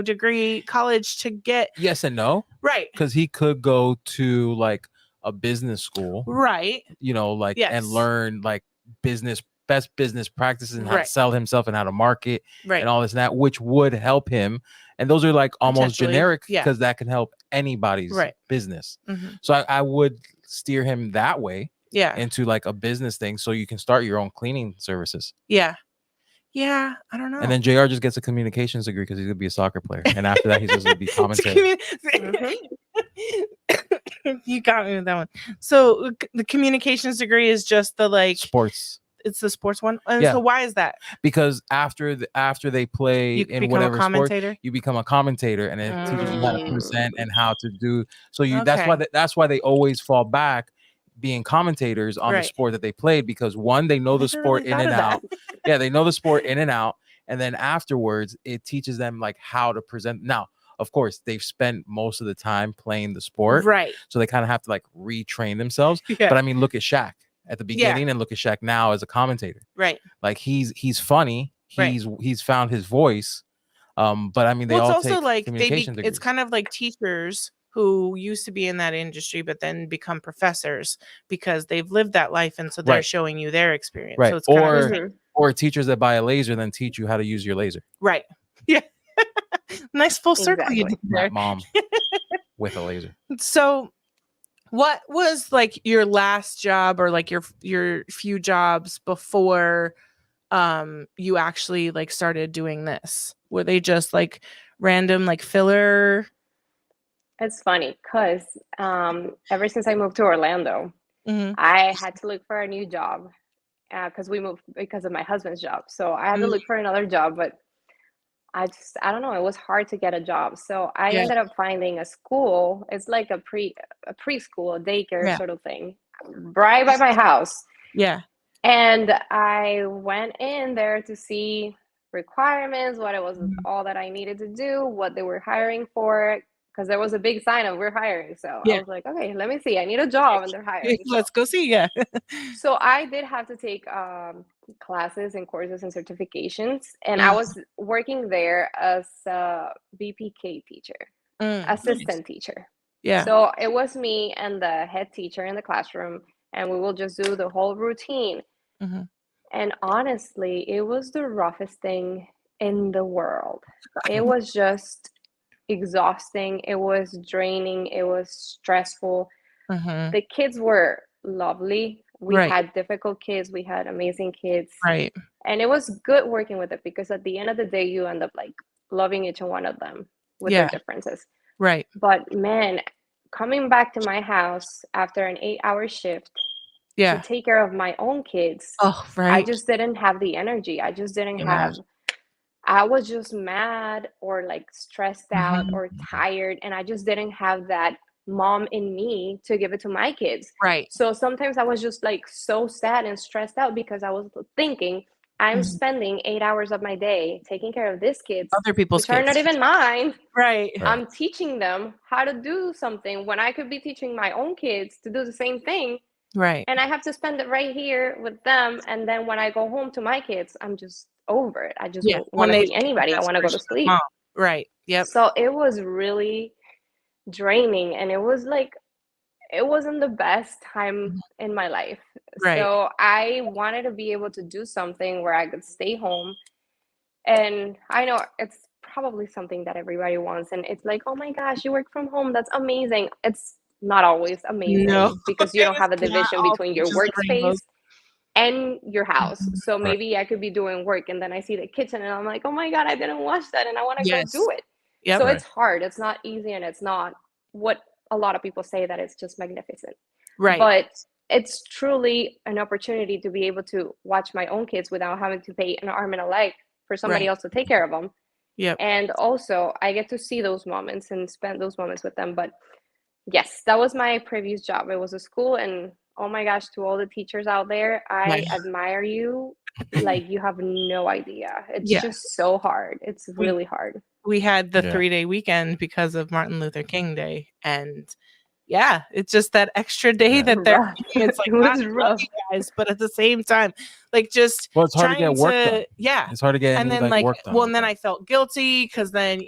degree college to get? Yes and no. Right. Because he could go to like a business school. Right. And learn like best business practices and how to sell himself and how to market and all this and that, which would help him And those are like almost generic Yeah. because that can help anybody's Right. business. Mhm. So I would steer him that way Yeah. into like a business thing so you can start your own cleaning services. Yeah. Yeah. I don't know. And then JR just gets a communications degree because he's gonna be a soccer player. And after that, he's just gonna be commentating. You got me with that one. So the communications degree is just the like Sports. It's the sports one. And Yeah. so why is that? Because after they play You in become whatever a commentator? sport, you become a commentator, and it teaches you how to present and how to do. So that's why they always fall back being commentators on the sport that they played, because one, they know the sport in and out. Yeah, they know the sport in and out, and then afterwards it teaches them like how to present. Now, of course, they've spent most of the time playing the sport, right? So they kind of have to like retrain themselves. Yeah. But I mean, look at Shaq at the beginning and look at Shaq now as a commentator. Right. Like he's funny. He's found his voice. But I mean, they all also take like communication degrees. It's kind of like teachers who used to be in that industry but then become professors because they've lived that life, and so they're showing you their experience. Right. So it's kind of or teachers that buy a laser then teach you how to use your laser. Right. Yeah. Nice full circle you did there. That mom with a laser. So what was like your last job or like your few jobs before you actually like started doing this? Were they just like random like filler? It's funny because ever since I moved to Orlando, I had to look for a new job because we moved because of my husband's job. So I had to look for another job, but I don't know, it was hard to get a job. So I ended up finding a school. It's like a preschool, a daycare sort of thing, right by my house. Yeah. And I went in there to see requirements, what it was, all that I needed to do, what they were hiring for, because there was a big sign of we're hiring. So I was like, okay, let me see. I need a job and they're hiring. Let's go see. Yeah. So I did have to take classes and courses and certifications. And I was working there as a BPK teacher, assistant teacher. Yeah. So it was me and the head teacher in the classroom, and we will just do the whole routine. And honestly, it was the roughest thing in the world. It was just exhausting. It was draining. It was stressful. The kids were lovely. We had difficult kids. We had amazing kids. Right. And it was good working with it because at the end of the day, you end up like loving each one of them with their differences. Right. But man, coming back to my house after an 8-hour shift to take care of my own kids, I just didn't have the energy. I just didn't have, I was just mad or like stressed out or tired, and I just didn't have that mom in me to give it to my kids. Right. So sometimes I was just like so sad and stressed out because I was thinking I'm spending 8 hours of my day taking care of these kids, other people's which are not even mine. Right. I'm teaching them how to do something when I could be teaching my own kids to do the same thing. Right. And I have to spend it right here with them. And then when I go home to my kids, I'm just over it. I just don't want to be anybody. I want to go to sleep. Mom. Right. Yep. So it was really draining, and it was like, it wasn't the best time in my life. Right. So I wanted to be able to do something where I could stay home. And I know it's probably something that everybody wants. And it's like, oh my gosh, you work from home. That's amazing. It's not always amazing because you don't have a division between your workspace and your house. So maybe I could be doing work and then I see the kitchen and I'm like, oh my God, I didn't wash that and I want to go do it. So it's hard. It's not easy, and it's not what a lot of people say that it's just magnificent. Right. But it's truly an opportunity to be able to watch my own kids without having to pay an arm and a leg for somebody else to take care of them. Yep. And also I get to see those moments and spend those moments with them. But yes, that was my previous job. It was a school, and oh my gosh, to all the teachers out there, I admire you. Like, you have no idea. It's just so hard. It's really hard. We had the 3-day weekend because of Martin Luther King Day, and it's just that extra day that they're it's like, it was rough, you guys, but at the same time, like, just it's hard to get work done. It's hard to get and any, then like work done. Well, and then I felt guilty because then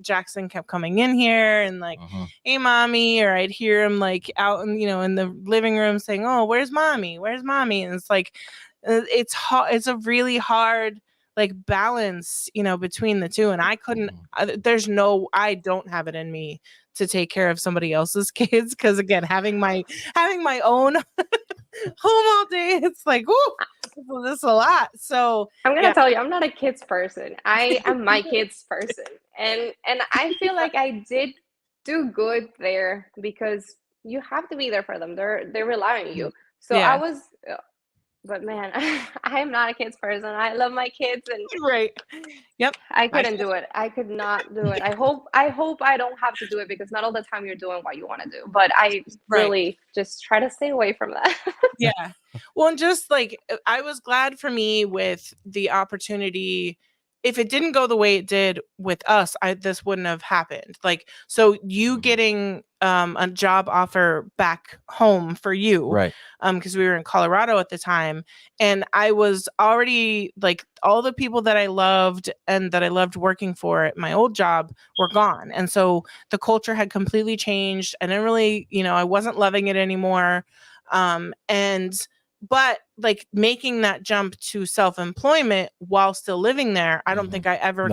Jackson kept coming in here and like, hey mommy, or I'd hear him like out in in the living room saying, oh, where's mommy, and it's like, it's a really hard like balance, you know, between the two. And I couldn't, I don't have it in me to take care of somebody else's kids. Cause again, having my own home all day, it's like, ooh, this is a lot. So I'm gonna tell you, I'm not a kids person. I am my kids person. And I feel like I did do good there because you have to be there for them. They rely on you. So I was, but man, I am not a kids person. I love my kids, and right. Yep. I couldn't do it. I could not do it. I hope I don't have to do it, because not all the time you're doing what you want to do. But I really just try to stay away from that. Yeah. Well, and just like, I was glad for me with the opportunity. If it didn't go the way it did with us, this wouldn't have happened. Like, so you getting a job offer back home for you, right? Because we were in Colorado at the time, and I was already like, all the people that I loved and that I loved working for at my old job were gone, and so the culture had completely changed. I didn't really, you know, I wasn't loving it anymore, but like making that jump to self-employment while still living there, I don't think I ever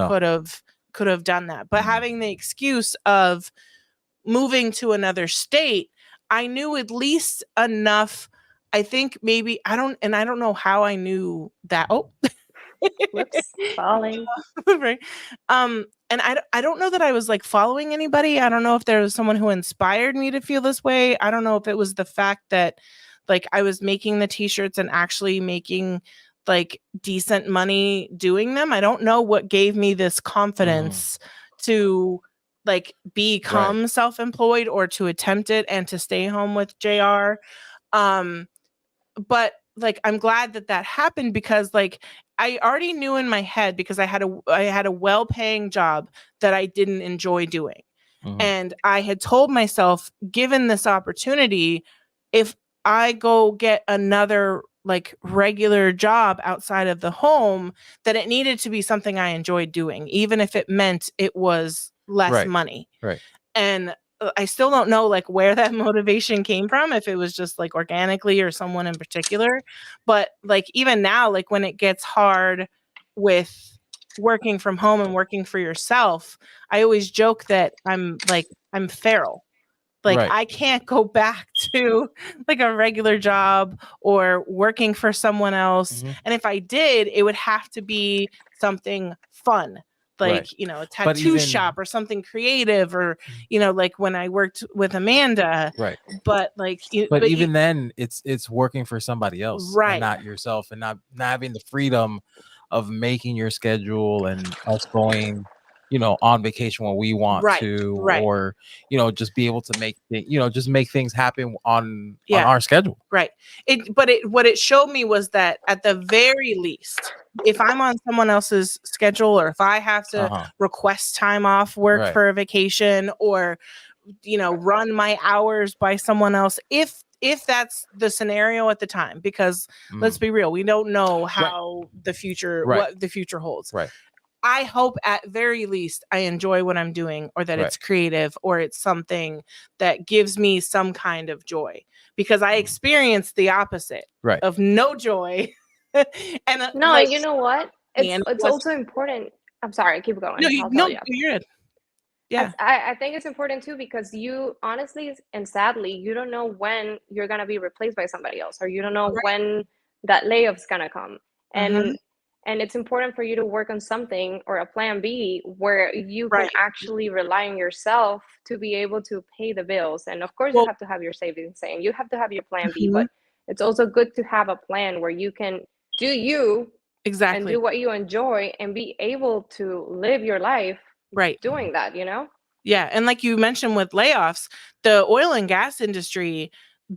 could have done that. But having the excuse of moving to another state, I knew at least enough. I think maybe I don't know how I knew that. Oh, whoops, falling. Right. And I don't know that I was like following anybody. I don't know if there was someone who inspired me to feel this way. I don't know if it was the fact that like I was making the t-shirts and actually making like decent money doing them. I don't know what gave me this confidence to like become self-employed or to attempt it and to stay home with JR. But like, I'm glad that happened, because like I already knew in my head, because I had a well-paying job that I didn't enjoy doing. And I had told myself, given this opportunity, if I go get another like regular job outside of the home, that it needed to be something I enjoyed doing, even if it meant it was less money. Right. And I still don't know like where that motivation came from, if it was just like organically or someone in particular. But like even now, like when it gets hard with working from home and working for yourself, I always joke that I'm feral. Like I can't go back to like a regular job or working for someone else. And if I did, it would have to be something fun, like, you know, a tattoo shop or something creative, or, you know, like when I worked with Amanda. Right. But like, but even then it's working for somebody else, and not yourself, and not having the freedom of making your schedule and us going, you know, on vacation when we want to, or, you know, just be able to make just make things happen on our schedule. Right. What it showed me was that at the very least, if I'm on someone else's schedule, or if I have to request time off work for a vacation, or, you know, run my hours by someone else, if that's the scenario at the time, because let's be real, we don't know how the future, what the future holds. Right. I hope at very least I enjoy what I'm doing, or that it's creative, or it's something that gives me some kind of joy, because I experienced the opposite of no joy. And no, like, you know what? It's also important. I'm sorry, keep going. No, you're good. Yeah. I think it's important too, because you honestly and sadly, you don't know when you're going to be replaced by somebody else, or you don't know when that layoff's going to come. And it's important for you to work on something, or a plan B, where you can actually rely on yourself to be able to pay the bills. And of course, you have to have your savings, and you have to have your plan B, but it's also good to have a plan where you can do you and do what you enjoy, and be able to live your life doing that, you know? Yeah. And like you mentioned with layoffs, the oil and gas industry,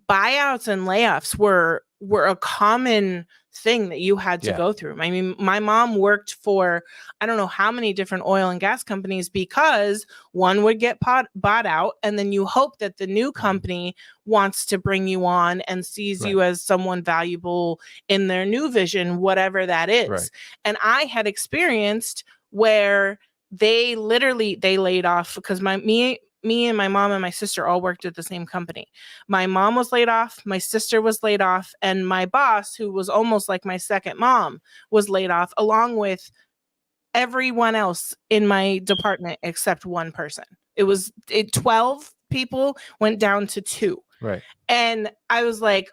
buyouts and layoffs were a common thing that you had to go through. I mean, my mom worked for I don't know how many different oil and gas companies, because one would get bought out, and then you hope that the new company wants to bring you on and sees you as someone valuable in their new vision, whatever that is. And I had experienced where they laid off, because me and my mom and my sister all worked at the same company. My mom was laid off, my sister was laid off, and my boss, who was almost like my second mom, was laid off, along with everyone else in my department except one person. 12 people went down to 2. Right. And I was like,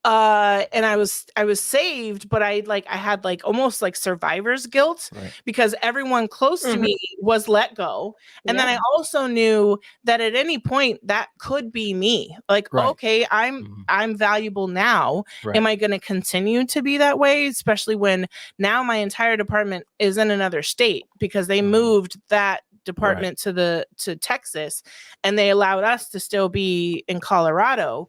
and I was saved, but I had like almost like survivor's guilt, because everyone close to me was let go. And then I also knew that at any point that could be me. Like, okay, I'm valuable now. Am I going to continue to be that way? Especially when now my entire department is in another state, because they moved that department to Texas, and they allowed us to still be in Colorado.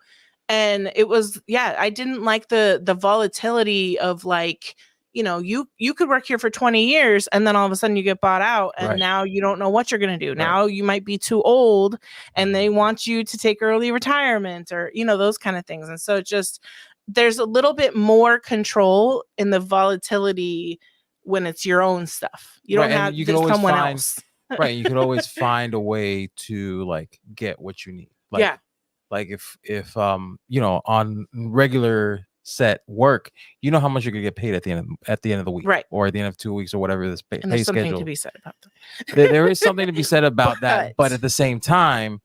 And it was, I didn't like the volatility of like, you know, you could work here for 20 years and then all of a sudden you get bought out, and now you don't know what you're going to do. Now you might be too old and they want you to take early retirement, or, you know, those kind of things. And so there's a little bit more control in the volatility when it's your own stuff. You don't have someone else. Right. You could always find a way to like get what you need. Like if you know, on regular set work, you know how much you're gonna get paid at the end of the week, or at the end of 2 weeks, or whatever this pay there's something schedule. To be said about that. There is something to be said about that, but at the same time,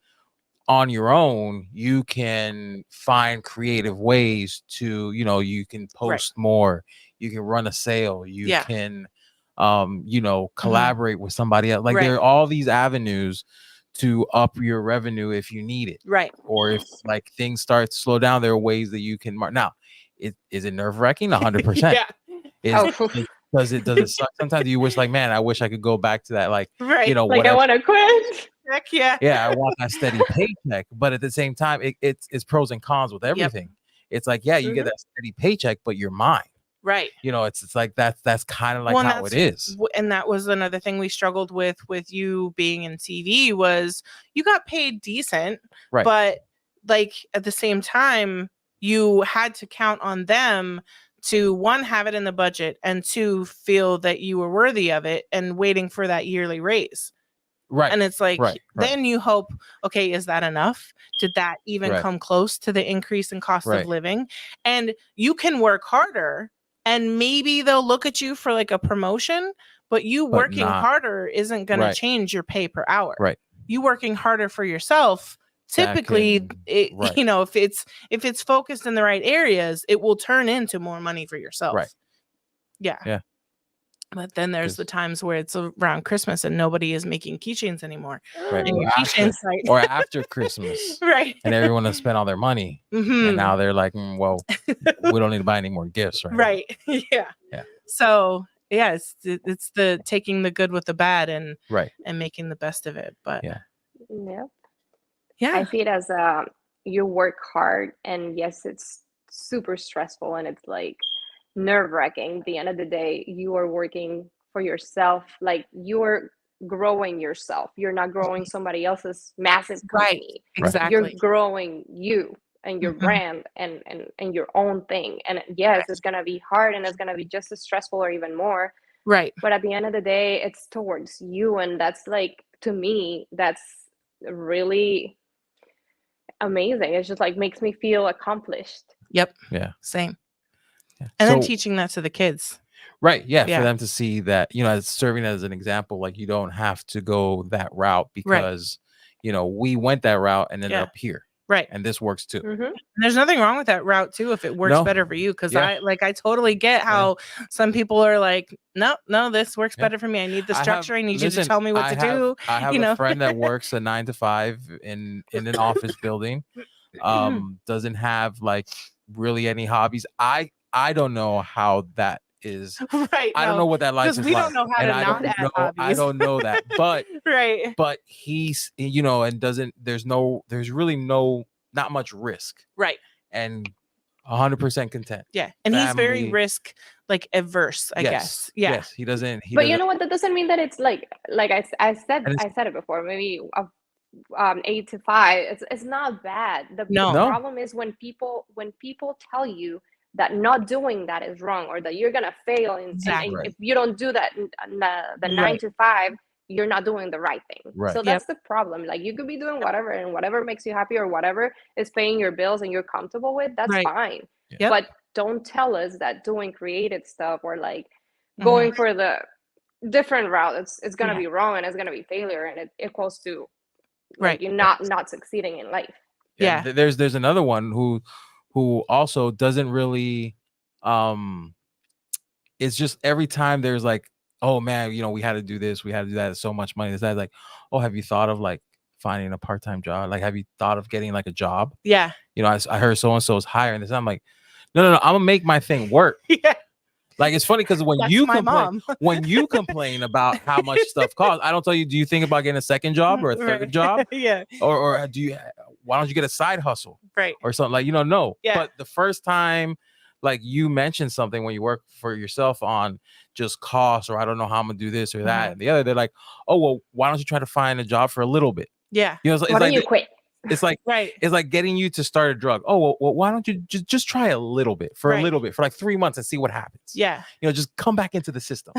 on your own, you can find creative ways to, you know, you can post more, you can run a sale, you can you know, collaborate with somebody else. Like there are all these avenues to up your revenue if you need it, or if like things start to slow down, there are ways that you can now. Is it nerve-wracking? 100%. Does it suck? Sometimes you wish, like, man, I wish I could go back to that, like, you know, like I want to quit. Heck I want that steady paycheck, but at the same time, it's pros and cons with everything. It's like, you get that steady paycheck, but you're mine. Right. You know, it's like that's kind of like how it is. And that was another thing we struggled with you being in TV, was you got paid decent, but like at the same time, you had to count on them to, one, have it in the budget, and 2, feel that you were worthy of it and waiting for that yearly raise. Right. And it's like, then you hope, okay, is that enough? Did that even come close to the increase in cost of living? And you can work harder, and maybe they'll look at you for like a promotion, but working harder isn't going to change your pay per hour. You working harder for yourself, typically, you know, if it's focused in the right areas, it will turn into more money for yourself. Yeah. But then there's the times where it's around Christmas and nobody is making keychains anymore. And your keychain site. Or after Christmas. And everyone has spent all their money. And now they're like, well, we don't need to buy any more gifts, right? Yeah. So it's the taking the good with the bad and making the best of it. But I see it as you work hard, and yes, it's super stressful, and it's like nerve-wracking. At the end of the day, you are working for yourself, like you're growing yourself. You're not growing somebody else's massive company. Exactly. You're growing you and your brand and your own thing. And yes, it's gonna be hard, and it's gonna be just as stressful or even more. But at the end of the day, it's towards you, and that's like, to me, that's really amazing. It's just like makes me feel accomplished. Same. And then teaching that to the kids. For them to see that, you know, as serving as an example, like you don't have to go that route, because you know, we went that route and ended up here. And this works too. And there's nothing wrong with that route too, if it works better for you. Because I totally get how some people are like, no, this works better for me. I need the structure. I need you to tell me what to do. I have a friend that works a 9 to 5 in an office building. Doesn't have like really any hobbies. I don't know how that is. I don't know what that life is like. We don't know how to not have hobbies. I don't know that. But but he's, you know, and there's really not much risk. And 100% content. And he's very risk like averse, I guess. Yes, he doesn't. But you know what? That doesn't mean that it's like I said it before. Maybe 8 to 5. It's not bad. The problem is when people tell you that not doing that is wrong, or that you're gonna fail, and if you don't do that, the 9 to 5, you're not doing the right thing. Right. So that's the problem. Like you could be doing whatever, and whatever makes you happy or whatever is paying your bills and you're comfortable with, that's fine. Yep. But don't tell us that doing creative stuff or like going for the different route, it's gonna be wrong and it's gonna be failure, and it equals to like you're not succeeding in life. Yeah. There's another one who also doesn't really it's just every time there's like, oh man, you know, we had to do this, we had to do that, it's so much money. It's like, oh, have you thought of like finding a part-time job? Like, have you thought of getting like a job? Yeah. You know, I heard so-and-so is hiring this. I'm like, no, I'm gonna make my thing work. Yeah. Like, it's funny because when you complain about how much stuff costs, I don't tell you, do you think about getting a second job or a third job? Yeah. Or why don't you get a side hustle? Right. Or something, like, you know, no. Yeah. But the first time like you mentioned something when you work for yourself on just cost, or I don't know how I'm gonna do this or that. And the other, they're like, oh, well, why don't you try to find a job for a little bit? Yeah. You know, it's why don't like you quit? It's like it's like getting you to start a drug. Oh, well, why don't you just try a little bit for a little bit for like 3 months and see what happens? Yeah. You know, just come back into the system.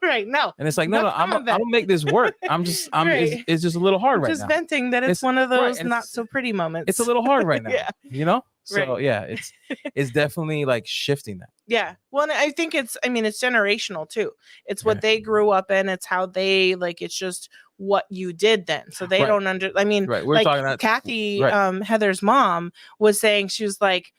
Right. No. And it's like, no, I'm gonna make this work. It's just a little hard right now. Just venting that it's one of those not so pretty moments. It's a little hard right now. Yeah. You know? So yeah, it's definitely like shifting that. Yeah. Well, and I think it's generational too. It's what they grew up in. It's how they like, it's just what you did then. So they don't we're like talking about Kathy, Heather's mom was saying, she was like,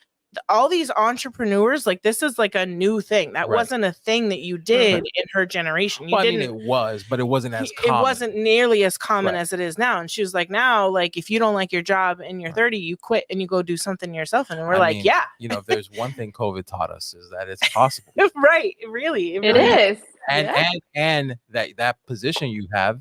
all these entrepreneurs, like this is like a new thing. That wasn't a thing that you did in her generation. You didn't. I mean, it was, but it wasn't as common. It wasn't nearly as common as it is now. And she was like, now, like if you don't like your job and you're 30, you quit and you go do something yourself. And we're like, yeah. You know, if there's one thing COVID taught us is that it's possible. Right. It really is. And that position you have,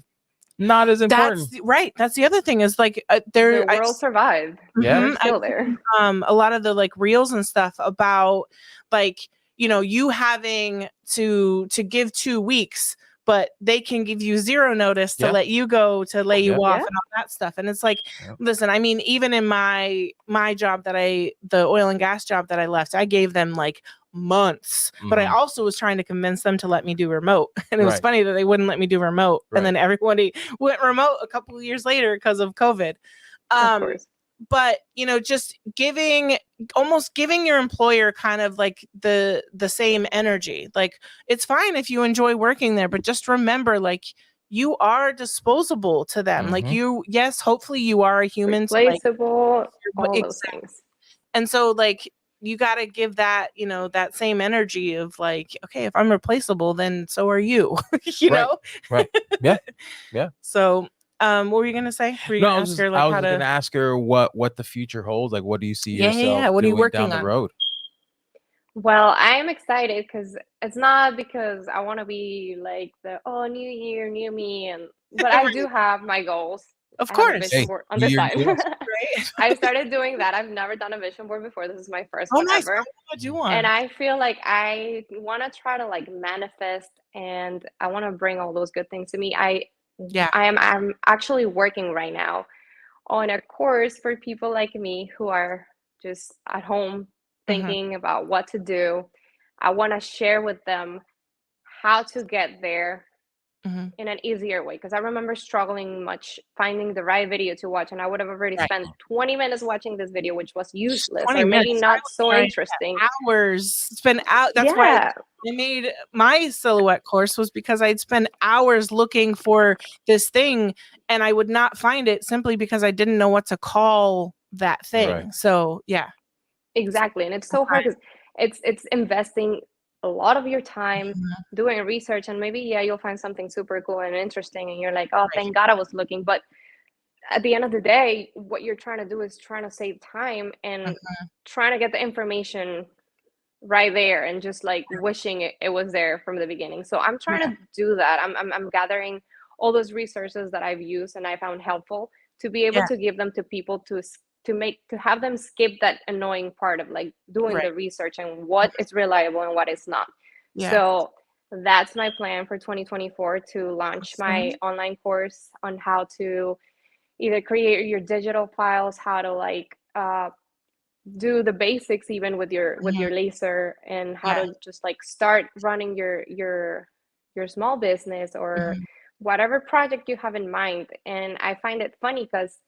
not as important. That's the other thing is like the world survived. Yeah, still there. A lot of the like reels and stuff about like, you know, you having to give 2 weeks, but they can give you 0 notice to let you go, to lay you off and all that stuff. And it's like, listen, I mean, even in my job the oil and gas job that I left, I gave them like months, but I also was trying to convince them to let me do remote. And it was funny that they wouldn't let me do remote. And then everybody went remote a couple of years later because of COVID. Of course. But, you know, just almost giving your employer kind of like the same energy. Like, it's fine if you enjoy working there, but just remember, like, you are disposable to them. Like hopefully you are a human. Replaceable, all those things. And so like, you got to give that, you know, that same energy of like, okay, if I'm replaceable, then so are you, you know? Right. Yeah. Yeah. So, what were you going to say? I was going to ask her what the future holds. Like, what do you see yourself what are you working down the road? Well, I am excited because it's not because I want to be like new year, new me. But I do have my goals. Of course. On the side. I started doing that. I've never done a vision board before. This is my first one ever. And I feel like I want to try to like manifest, and I want to bring all those good things to me. I'm actually working right now on a course for people like me who are just at home thinking about what to do. I want to share with them how to get there in an easier way, because I remember struggling much finding the right video to watch, and I would have already spent 20 minutes watching this video, which was useless or maybe not so interesting. Spend out. That's why I made my silhouette course, was because I'd spend hours looking for this thing and I would not find it simply because I didn't know what to call that thing. So exactly. And it's so hard because it's investing a lot of your time doing research, and maybe you'll find something super cool and interesting and you're like, oh, thank God I was looking. But at the end of the day, what you're trying to do is trying to save time and trying to get the information right there, and just like wishing it was there from the beginning. So I'm trying to do that. I'm gathering all those resources that I've used and I found helpful to be able to give them to people to have them skip that annoying part of like doing the research and what is reliable and what is not. So that's my plan for 2024, to launch my online course on how to either create your digital files, how to like do the basics even with your laser, and how to just like start running your small business, or whatever project you have in mind. And I find it funny because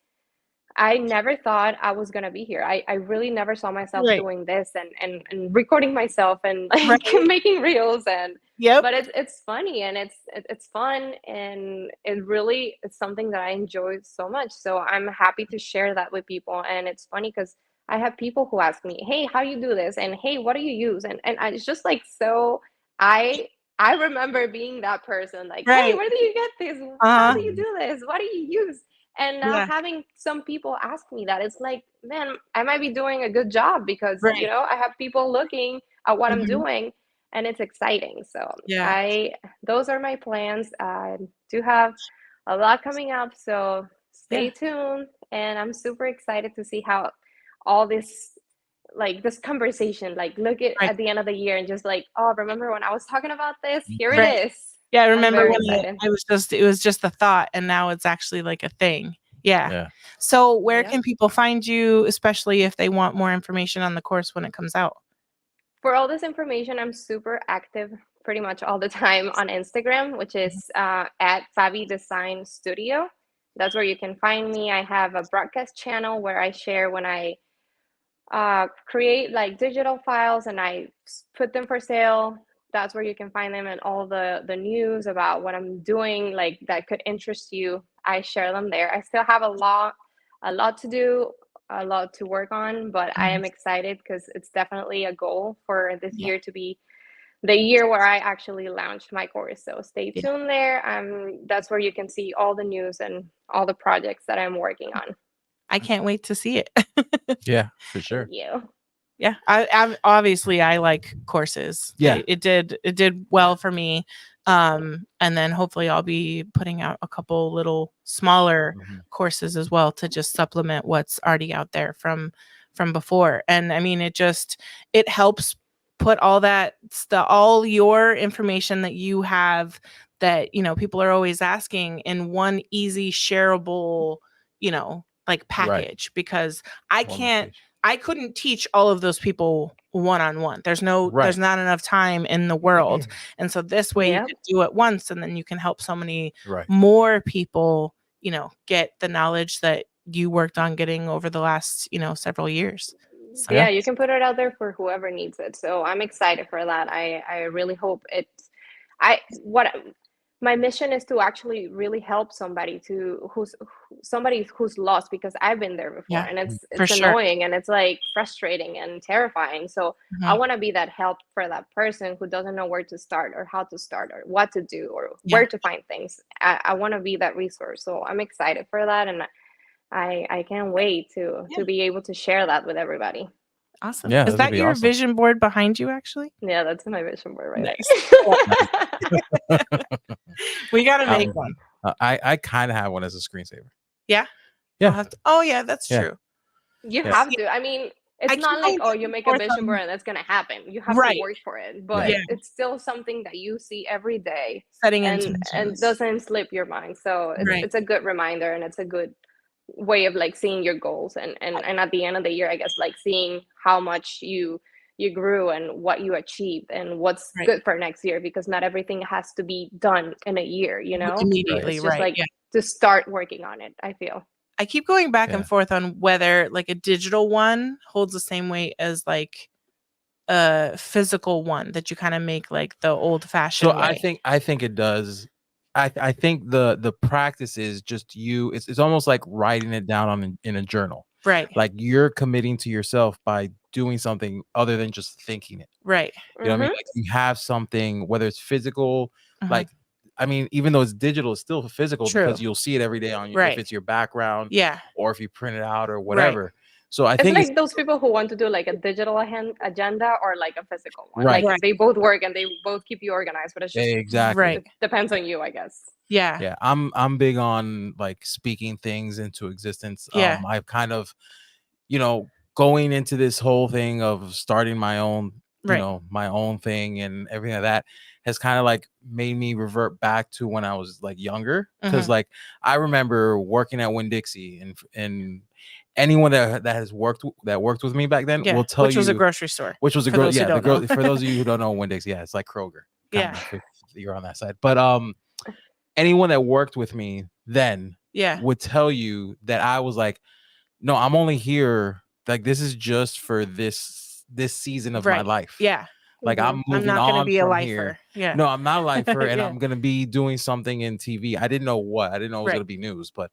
I never thought I was gonna be here. I really never saw myself doing this and recording myself and like making reels and but it's funny and it's fun and it really it's something that I enjoy so much. So I'm happy to share that with people. And it's funny because I have people who ask me, hey, how you do this? And hey, what do you use? And it's just like so I remember being that person like, hey, where do you get this? How do you do this? What do you use? And now having some people ask me that, it's like, man, I might be doing a good job because, you know, I have people looking at what I'm doing and it's exciting. So those are my plans. I do have a lot coming up. So stay tuned. And I'm super excited to see how all this, like this conversation, like look at the end of the year and just like, oh, remember when I was talking about this? Here it is. Yeah, I remember when it was just a thought and now it's actually like a thing. Yeah. So where can people find you, especially if they want more information on the course when it comes out? For all this information, I'm super active pretty much all the time on Instagram, which is at Fabi Design Studio. That's where you can find me. I have a broadcast channel where I share when I create like digital files and I put them for sale. That's where you can find them and all the news about what I'm doing, like that could interest you. I share them there. I still have a lot to do, a lot to work on, but I am excited because it's definitely a goal for this year to be the year where I actually launched my course. So stay tuned there. That's where you can see all the news and all the projects that I'm working on. I can't wait to see it. Yeah, for sure. Thank you. Yeah, I obviously I like courses. Yeah, it did well for me. And then hopefully I'll be putting out a couple little smaller courses as well to just supplement what's already out there from before. And I mean, it helps put all your information that you have that, you know, people are always asking in one easy shareable, you know, like package, because I couldn't teach all of those people one-on-one. There's not enough time in the world. And so this way you can do it once and then you can help so many more people, you know, get the knowledge that you worked on getting over the last, you know, several years. So, yeah, you can put it out there for whoever needs it. So I'm excited for that. I really hope my mission is to actually really help somebody who's lost, because I've been there before and it's annoying and it's like frustrating and terrifying. So I want to be that help for that person who doesn't know where to start or how to start or what to do or where to find things. I want to be that resource. So I'm excited for that. And I can't wait to be able to share that with everybody. Awesome. Yeah, is that your vision board behind you, actually? Yeah, that's my vision board right there. We got to make one. I kind of have one as a screensaver. Yeah? Yeah. Oh, yeah, that's true. You have to. I mean, it's not like, oh, you make a vision board and that's going to happen. You have to work for it. But it's still something that you see every day. Setting and doesn't slip your mind. So it's a good reminder and it's a good way of like seeing your goals and at the end of the year, I guess, like seeing how much you grew and what you achieved and what's good for next year, because not everything has to be done in a year, you know, immediately. It's just like to start working on it. I feel I keep going back and forth on whether like a digital one holds the same weight as like a physical one that you kind of make like the old fashioned way. I think it does. I think the practice is just it's almost like writing it down in a journal. Right. Like you're committing to yourself by doing something other than just thinking it. Right. You know what I mean? Like you have something, whether it's physical, like, I mean, even though it's digital, it's still physical because you'll see it every day on if it's your background, or if you print it out or whatever. So I think it's like those people who want to do like a digital agenda or like a physical one. Like they both work and they both keep you organized, but it's just it depends on you, I guess. Yeah. I'm big on like speaking things into existence. I've kind of, you know, going into this whole thing of starting my own, you know, my own thing and everything like that has kind of like made me revert back to when I was like younger. Because like I remember working at Winn-Dixie and anyone that worked with me back then will tell you, which was a grocery store. Which was a grocery for those of you who don't know Winn-Dixie, it's like Kroger. You're on that side. But anyone that worked with me then would tell you that I was like, no, I'm only here. Like, this is just for this season of my life. Yeah. Like, I'm moving not gonna on be a from lifer. here. Yeah. No, I'm not a lifer, and I'm gonna be doing something in TV. I didn't know what. I didn't know it was gonna be news, but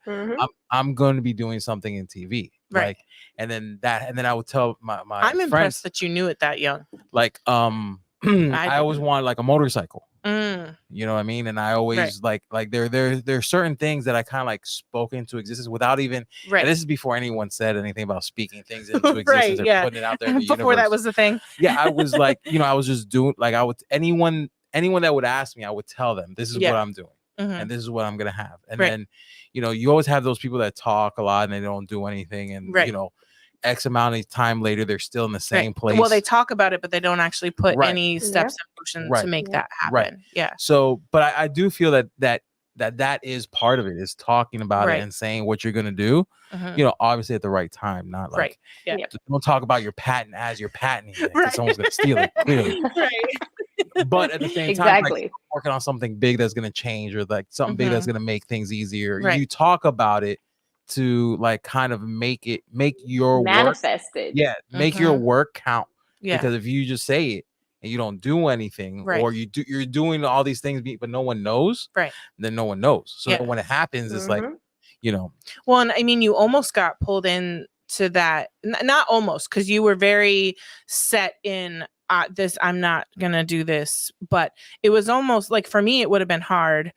I'm going to be doing something in TV. Right. Like, and then I would tell my I'm friends, impressed that you knew it that young. Like, I always wanted like a motorcycle. You know what I mean? And I always like there's certain things that I kind of like spoke into existence without even. And this is before anyone said anything about speaking things into existence or putting it out there in the before universe. that was the thing. Yeah, I was like, I was just doing like I would anyone that would ask me, I would tell them this is what I'm doing and this is what I'm gonna have. And then, you always have those people that talk a lot and they don't do anything, and X amount of time later, they're still in the same place. Well, they talk about it, but they don't actually put any steps in motion to make that happen. Yeah. So, but I do feel that is part of it, is talking about it and saying what you're gonna do. Obviously at the right time, not like don't talk about your patent as you're patenting it because someone's gonna steal it. Clearly. But at the same time, like, working on something big that's gonna change, or like something big that's gonna make things easier. You talk about it to like kind of make your manifest work, make your work count. Because if you just say it and you don't do anything, or you're doing all these things but no one knows, then no one knows. So when it happens, it's like, well, and I mean, you almost got pulled in to that, not almost, because you were very set in this, I'm not gonna do this, but it was almost like, for me, it would have been hard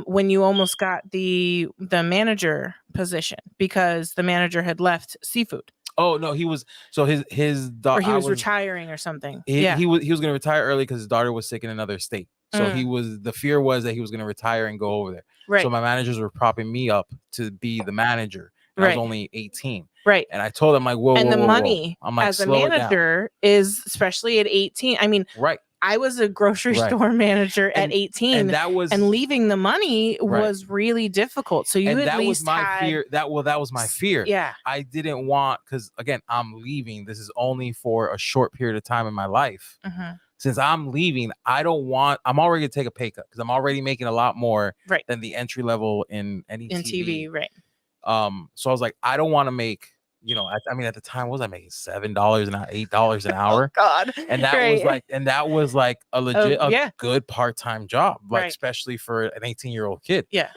when you almost got the manager position, because the manager had left seafood. Oh no, he was, so his daughter, or he was retiring or something. He was going to retire early because his daughter was sick in another state. So the fear was that he was going to retire and go over there. Right. So my managers were propping me up to be the manager. I was only 18. Right. And I told them, like, whoa, and whoa, the whoa, money whoa. I'm like, as a manager is, especially at 18. I mean, I was a grocery store manager at 18, and leaving the money was really difficult. So you at least fear. That was my fear. Yeah. I didn't want, because again, I'm leaving. This is only for a short period of time in my life. Since I'm leaving, I'm already gonna take a pay cut because I'm already making a lot more than the entry level in any TV. Right. So I was like, I don't want to make, I mean, at the time, what was I making? $7 an hour, $8 an hour. Oh, God. And that was like a legit, good part-time job, like especially for an 18-year-old kid. Yeah.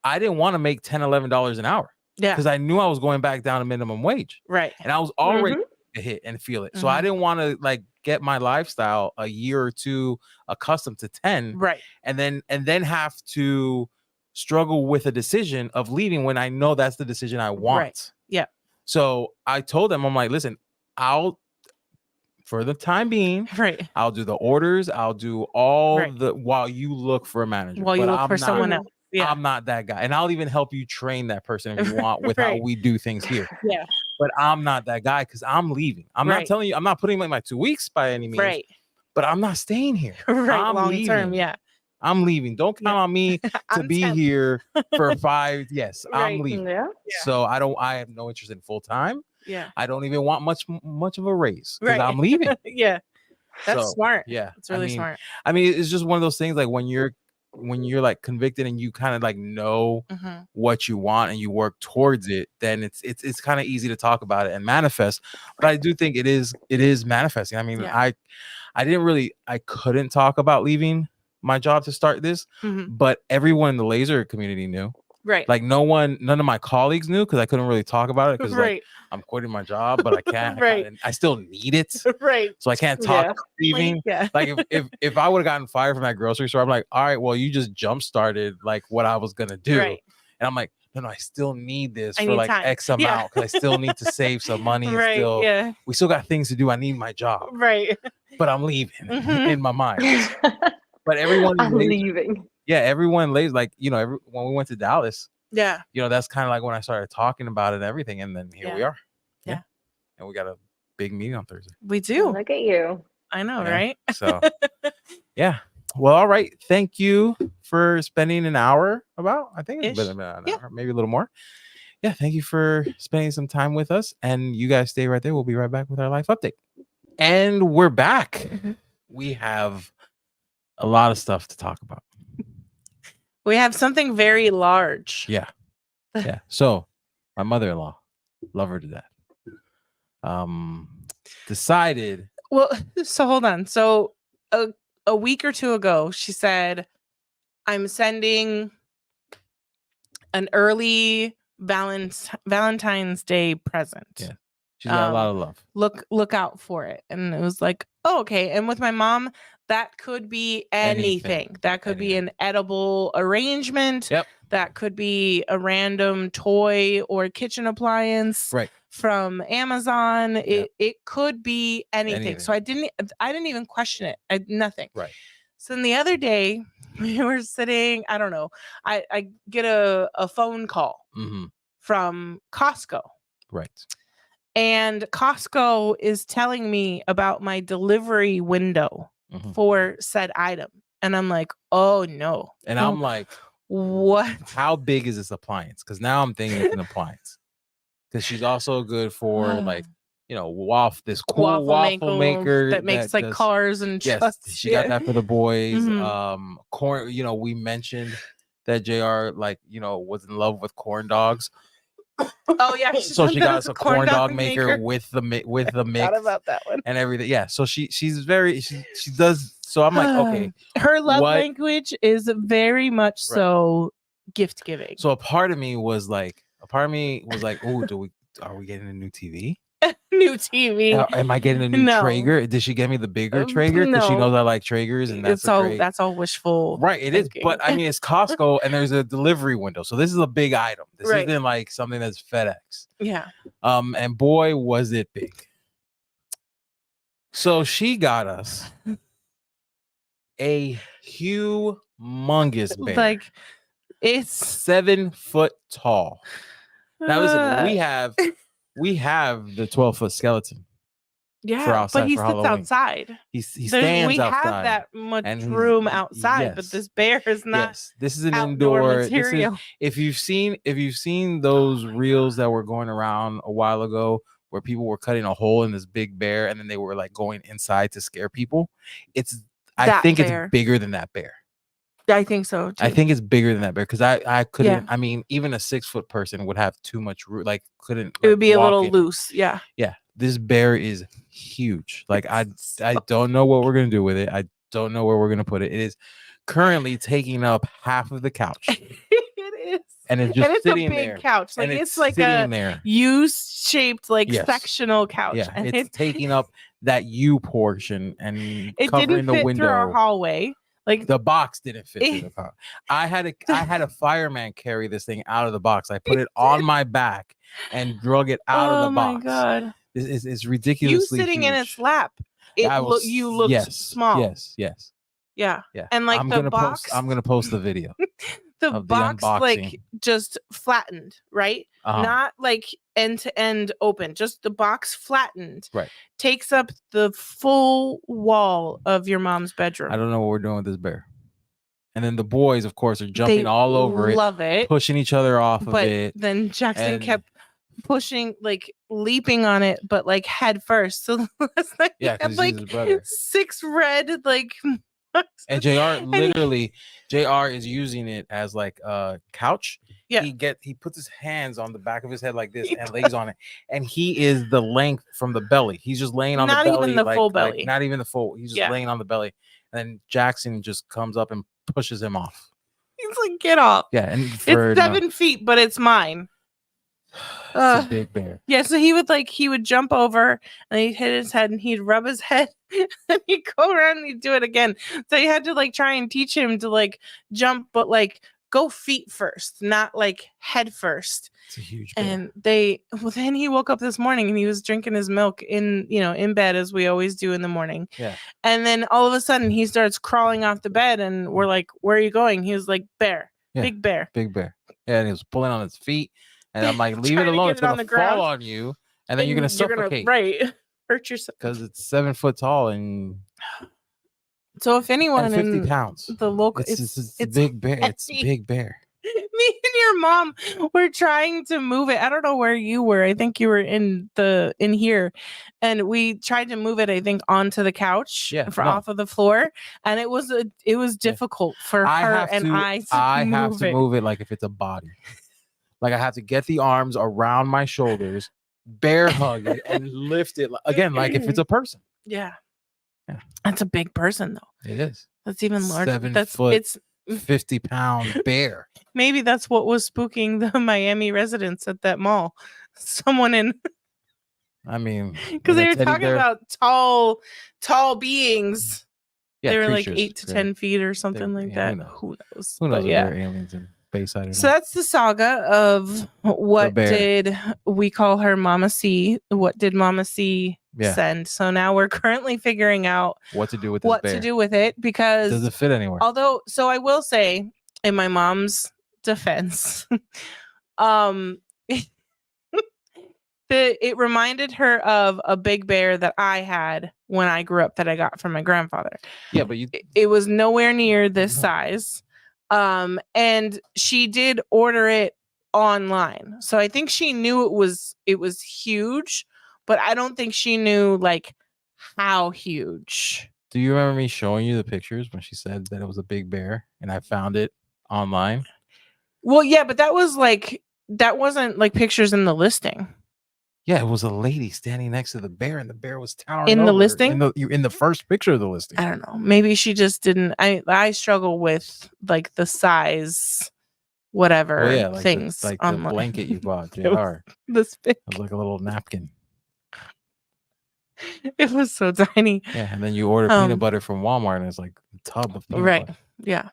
I didn't want to make $10, $11 an hour. Yeah. Because I knew I was going back down to minimum wage. Right. And I was already a hit and feel it. So I didn't want to like get my lifestyle a year or two accustomed to 10. Right. And then have to struggle with a decision of leaving when I know that's the decision I want. Right. Yeah. So I told them, I'm like, listen, for the time being, I'll do the orders, I'll do all while you look for a manager. While you look for someone else. Yeah. I'm not that guy. And I'll even help you train that person if you want with how we do things here. Yeah. But I'm not that guy because I'm leaving. I'm not telling you, I'm not putting in my 2 weeks by any means. Right. But I'm not staying here. I'm long leaving. Term, yeah. I'm leaving. Don't count on me to be here for 5. Yes, I'm leaving. Yeah. So I have no interest in full time. Yeah. I don't even want much of a raise because I'm leaving. Yeah. That's smart. Yeah. It's really smart. I mean, it's just one of those things, like when you're like convicted and you kind of like know what you want and you work towards it, then it's kind of easy to talk about it and manifest. But I do think it is manifesting. I mean, I couldn't talk about leaving my job to start this, but everyone in the laser community knew. Right. Like none of my colleagues knew because I couldn't really talk about it because like I'm quitting my job, but I can't. I still need it. Right. So I can't talk about leaving. Like if I would have gotten fired from that grocery store, I'm like, all right, well, you just jump started like what I was gonna do. Right. And I'm like, no, I still need this for like time. X amount because I still need to save some money. We still got things to do. I need my job. Right. But I'm leaving in my mind. But everyone leaving. Yeah, everyone lays like, when we went to Dallas. Yeah. That's kind of like when I started talking about it and everything. And then here we are. Yeah. And we got a big meeting on Thursday. We do. Look at you. I know, right? So, yeah. Well, all right. Thank you for spending an hour I think it's been about an hour, maybe a little more. Yeah. Thank you for spending some time with us. And you guys stay right there. We'll be right back with our life update. And we're back. We have a lot of stuff to talk about. We have something very large. Yeah. Yeah. So my mother-in-law, love her to death. Decided. Well, so hold on. So a week or two ago, she said, I'm sending an early Valentine's Day present. Yeah. She's got a lot of love. Look out for it. And it was like, oh, okay. And with my mom, that could be anything. That could be an edible arrangement. Yep. That could be a random toy or kitchen appliance from Amazon. Yep. It could be anything. So I didn't even question it. Nothing. Right. So then the other day we were sitting, I don't know, I get a phone call from Costco. Right. And Costco is telling me about my delivery window for said item. And I'm like, oh no. And I'm like, what? How big is this appliance? Because now I'm thinking it's an appliance. Because she's also good for like, you know, this cool waffle maker that makes like cars and trucks. She got that for the boys. Corn, you know, we mentioned that JR, like, you know, was in love with corn dogs. Oh yeah, so she got us a corn dog maker with the mix Forgot about that one and everything. Yeah, so she does. So I'm like, okay, her love language is very much so gift giving. So a part of me was like, oh, are we getting a new TV? New TV. Am I getting a new Traeger? Did she get me the bigger Traeger? Because she knows I like Traegers, and that's all wishful. Right, it thinking. Is. But I mean, it's Costco, and there's a delivery window, so this is a big item. This isn't like something that's FedEx. Yeah. And boy, was it big. So she got us a humongous bear. Like it's 7 foot tall. Now listen, we have the 12-foot skeleton. Yeah, but he sits outside. He stands we outside. We have that much room outside, but this bear is not. Yes, this is an indoor material. If you've seen those reels that were going around a while ago, where people were cutting a hole in this big bear, and then they were like going inside to scare people, I think it's bigger than that bear. I think so too. I think it's bigger than that bear because I couldn't. Yeah. I mean, even a 6-foot person would have too much room. Like couldn't. It would be a little loose. Yeah. Yeah. This bear is huge. Like I don't know what we're gonna do with it. I don't know where we're gonna put it. It is currently taking up half of the couch. It is. And it's just sitting a big there. couch. Like it's like a U-shaped like sectional couch. Yeah. And it's taking up that U portion and it covering didn't the fit window. Through our hallway. Like the box didn't fit through the car. I had a fireman carry this thing out of the box. I put it on my back and drug it out of the box. Oh my god! It's ridiculously. You sitting huge. in its lap. You looked small. Yes. Yeah. And like the box. I'm gonna post the video. the box like just flattened, right? Not like end to end open, just the box flattened. Right. Takes up the full wall of your mom's bedroom. I don't know what we're doing with this bear. And then the boys, of course, are jumping all over it. Love it. Pushing each other off of it. Then Jackson kept pushing, like leaping on it, but like head first. So last night he had like 6 red like and JR is using it as like a couch. Yeah. He puts his hands on the back of his head like this and lays on it. And he is the length from the belly. He's just laying on the belly. Not even the full belly. Like, not even the full. He's just laying on the belly. And then Jackson just comes up and pushes him off. He's like, get off. Yeah. And it's 7 feet, but it's mine. It's a big bear. Yeah, so he would jump over and he'd hit his head and he'd rub his head and he'd go around and he'd do it again. So you had to like try and teach him to like jump, but like go feet first, not like head first. It's a huge bear. And then he woke up this morning and he was drinking his milk in bed as we always do in the morning. Yeah. And then all of a sudden he starts crawling off the bed and we're like, where are you going? He was like, bear. Yeah. Big bear. Big bear. Yeah, and he was pulling on his feet. And I'm like, leave it alone. It's going to fall on you. And then you're going to suffocate. Hurt yourself. Because it's 7 foot tall. And so if anyone 50 pounds. The local, it's a big bear. It's a big bear. Me and your mom were trying to move it. I don't know where you were. I think you were in here, and we tried to move it. I think onto the couch off of the floor, and it was difficult for her and I to move it like if it's a body. Like I have to get the arms around my shoulders, bear hug it, and lift it again like if it's a person. Yeah. That's a big person though. It is. That's even larger. 7 foot. It's 50-pound bear. Maybe that's what was spooking the Miami residents at that mall. Someone in. I mean, because they were talking about tall beings. Yeah, they were like 8 to 10 feet or something like that. Who knows? Who knows? Yeah, aliens in Bayside. So that's the saga of what did we call her Mama C? What did Mama C send? So now we're currently figuring out what to do with it because does it fit anywhere? Although, so I will say, in my mom's defense, it reminded her of a big bear that I had when I grew up that I got from my grandfather. Yeah, but it was nowhere near this size. And she did order it online. So I think she knew it was huge, but I don't think she knew like how huge. Do you remember me showing you the pictures when she said that it was a big bear and I found it online? Well, yeah, but that wasn't like pictures in the listing. Yeah, it was a lady standing next to the bear, and the bear was towering in over the listing. In the first picture of the listing. I don't know. Maybe she just didn't. I struggle with like the size, whatever things. The online. Blanket you bought, JR. This big. It was like a little napkin. It was so tiny. Yeah, and then you order peanut butter from Walmart, and it's like a tub of peanut butter. Yeah.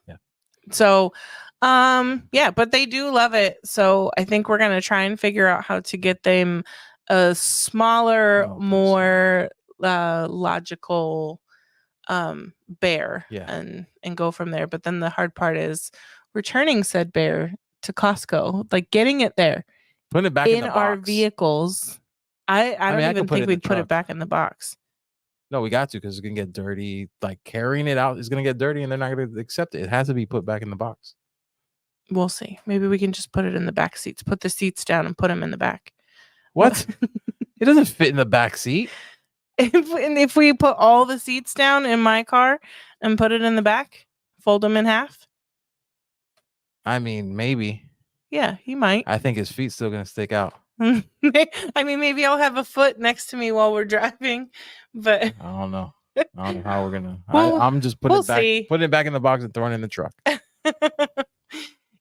So, but they do love it. So I think we're gonna try and figure out how to get them a smaller, more logical bear and go from there. But then the hard part is returning said bear to Costco, like getting it there, putting it back in the our box. Vehicles. I don't even think we'd put it back in the box. No, we got to, because it's gonna get dirty. Like carrying it out is gonna get dirty, and they're not gonna accept it. It has to be put back in the box. We'll see. Maybe we can just put it in the back seats. Put the seats down and put them in the back. What? It doesn't fit in the back seat. If we put all the seats down in my car and put it in the back, fold them in half. I mean, maybe. Yeah, he might. I think his feet's still gonna stick out. I mean, maybe I'll have a foot next to me while we're driving, but I don't know. I don't know how we're gonna. I'm just putting it back in the box and throwing it in the truck.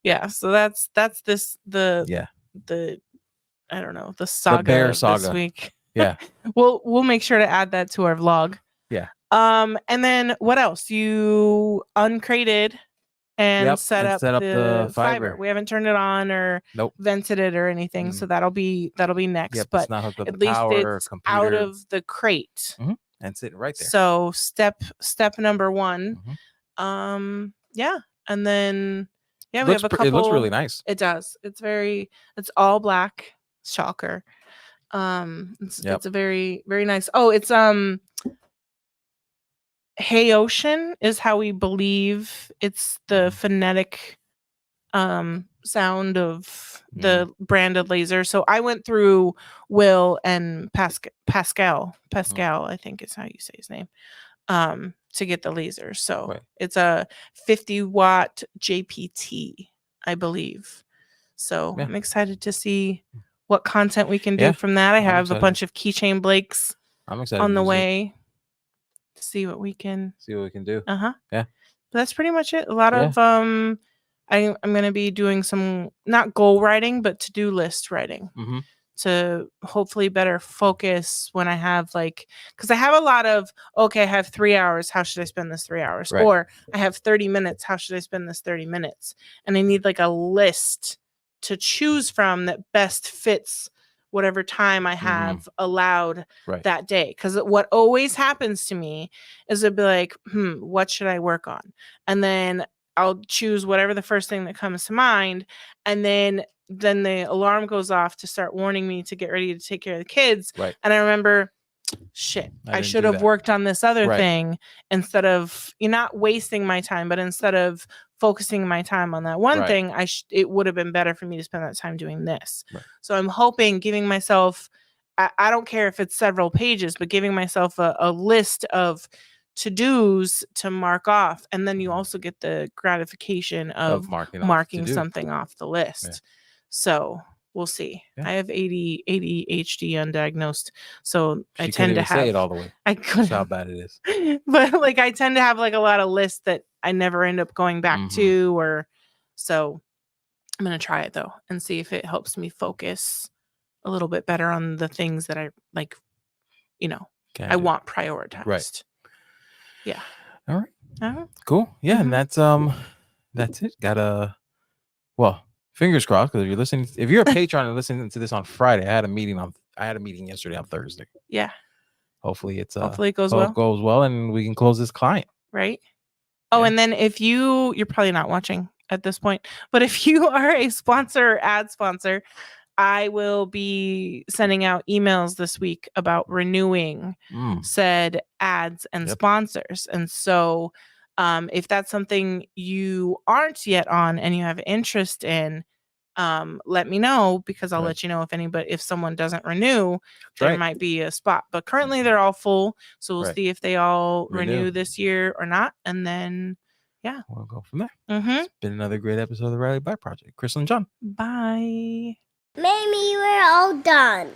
Yeah, so that's the I don't know, the saga, the bear saga this week. Yeah. We'll make sure to add that to our vlog. Yeah. And then what else? You uncrated and set up the fiber. We haven't turned it on or vented it or anything, so that'll be next. Yep, but it's not hooked up at to least power, it's computer. out of the crate. Mm-hmm. And sitting right there. So step number 1. Mm-hmm. And then we have a couple. It looks really nice. It does. It's all black. Shocker. It's a very, very nice. Oh, it's Hey Ocean is how we believe it's the phonetic sound of the branded laser. So I went through Will and Pascal, I think is how you say his name, to get the laser. So it's a 50-watt JPT, I believe. So I'm excited to see what content we can do from that. I have a bunch of keychain Blakes on the way to see what we can do. Yeah. But that's pretty much it. A lot of I'm going to be doing some not goal writing, but to-do list writing to hopefully better focus when I have because I have a lot of, I have 3 hours. How should I spend this 3 hours? Right. Or I have 30 minutes. How should I spend this 30 minutes? And I need a list to choose from that best fits whatever time I have allowed that day. Because what always happens to me is it'd be like, what should I work on? And then I'll choose whatever the first thing that comes to mind. And then the alarm goes off to start warning me to get ready to take care of the kids. Right. And I remember shit, I I didn't should do have that. worked on this other Right. thing instead of, you're not wasting my time, but instead of focusing my time on that one Right. thing, it would have been better for me to spend that time doing this. Right. So I'm hoping, giving myself, I don't care if it's several pages, but giving myself a list of to-dos to mark off. And then you also get the gratification of marking something off the list. Yeah. So we'll see. Yeah. I have ADHD undiagnosed. So She I tend to have, say it all the way. I could, That's how bad it is. but like I tend to have like a lot of lists that I never end up going back Mhm. to, or so I'm going to try it though and see if it helps me focus a little bit better on the things that I like, you know, I want prioritized. Right. Yeah. All right. Uh-huh. Cool. Yeah, Mhm. and that's it. Well, fingers crossed, because if you're a patron and listening to this on Friday, I had a meeting yesterday on Thursday. Yeah. Hopefully it goes well. Goes well, and we can close this client. Right. Oh, Yeah. and then if you're probably not watching at this point, but if you are a ad sponsor, I will be sending out emails this week about renewing said ads and sponsors. And so if that's something you aren't yet on and you have interest in, let me know, because I'll let you know if someone doesn't renew, there might be a spot. But currently they're all full. So we'll see if they all renew this year or not. And then, yeah, we'll go from there. Mm-hmm. It's been another great episode of the Riley Bye Project. Chris and John. Bye. Maybe we're all done.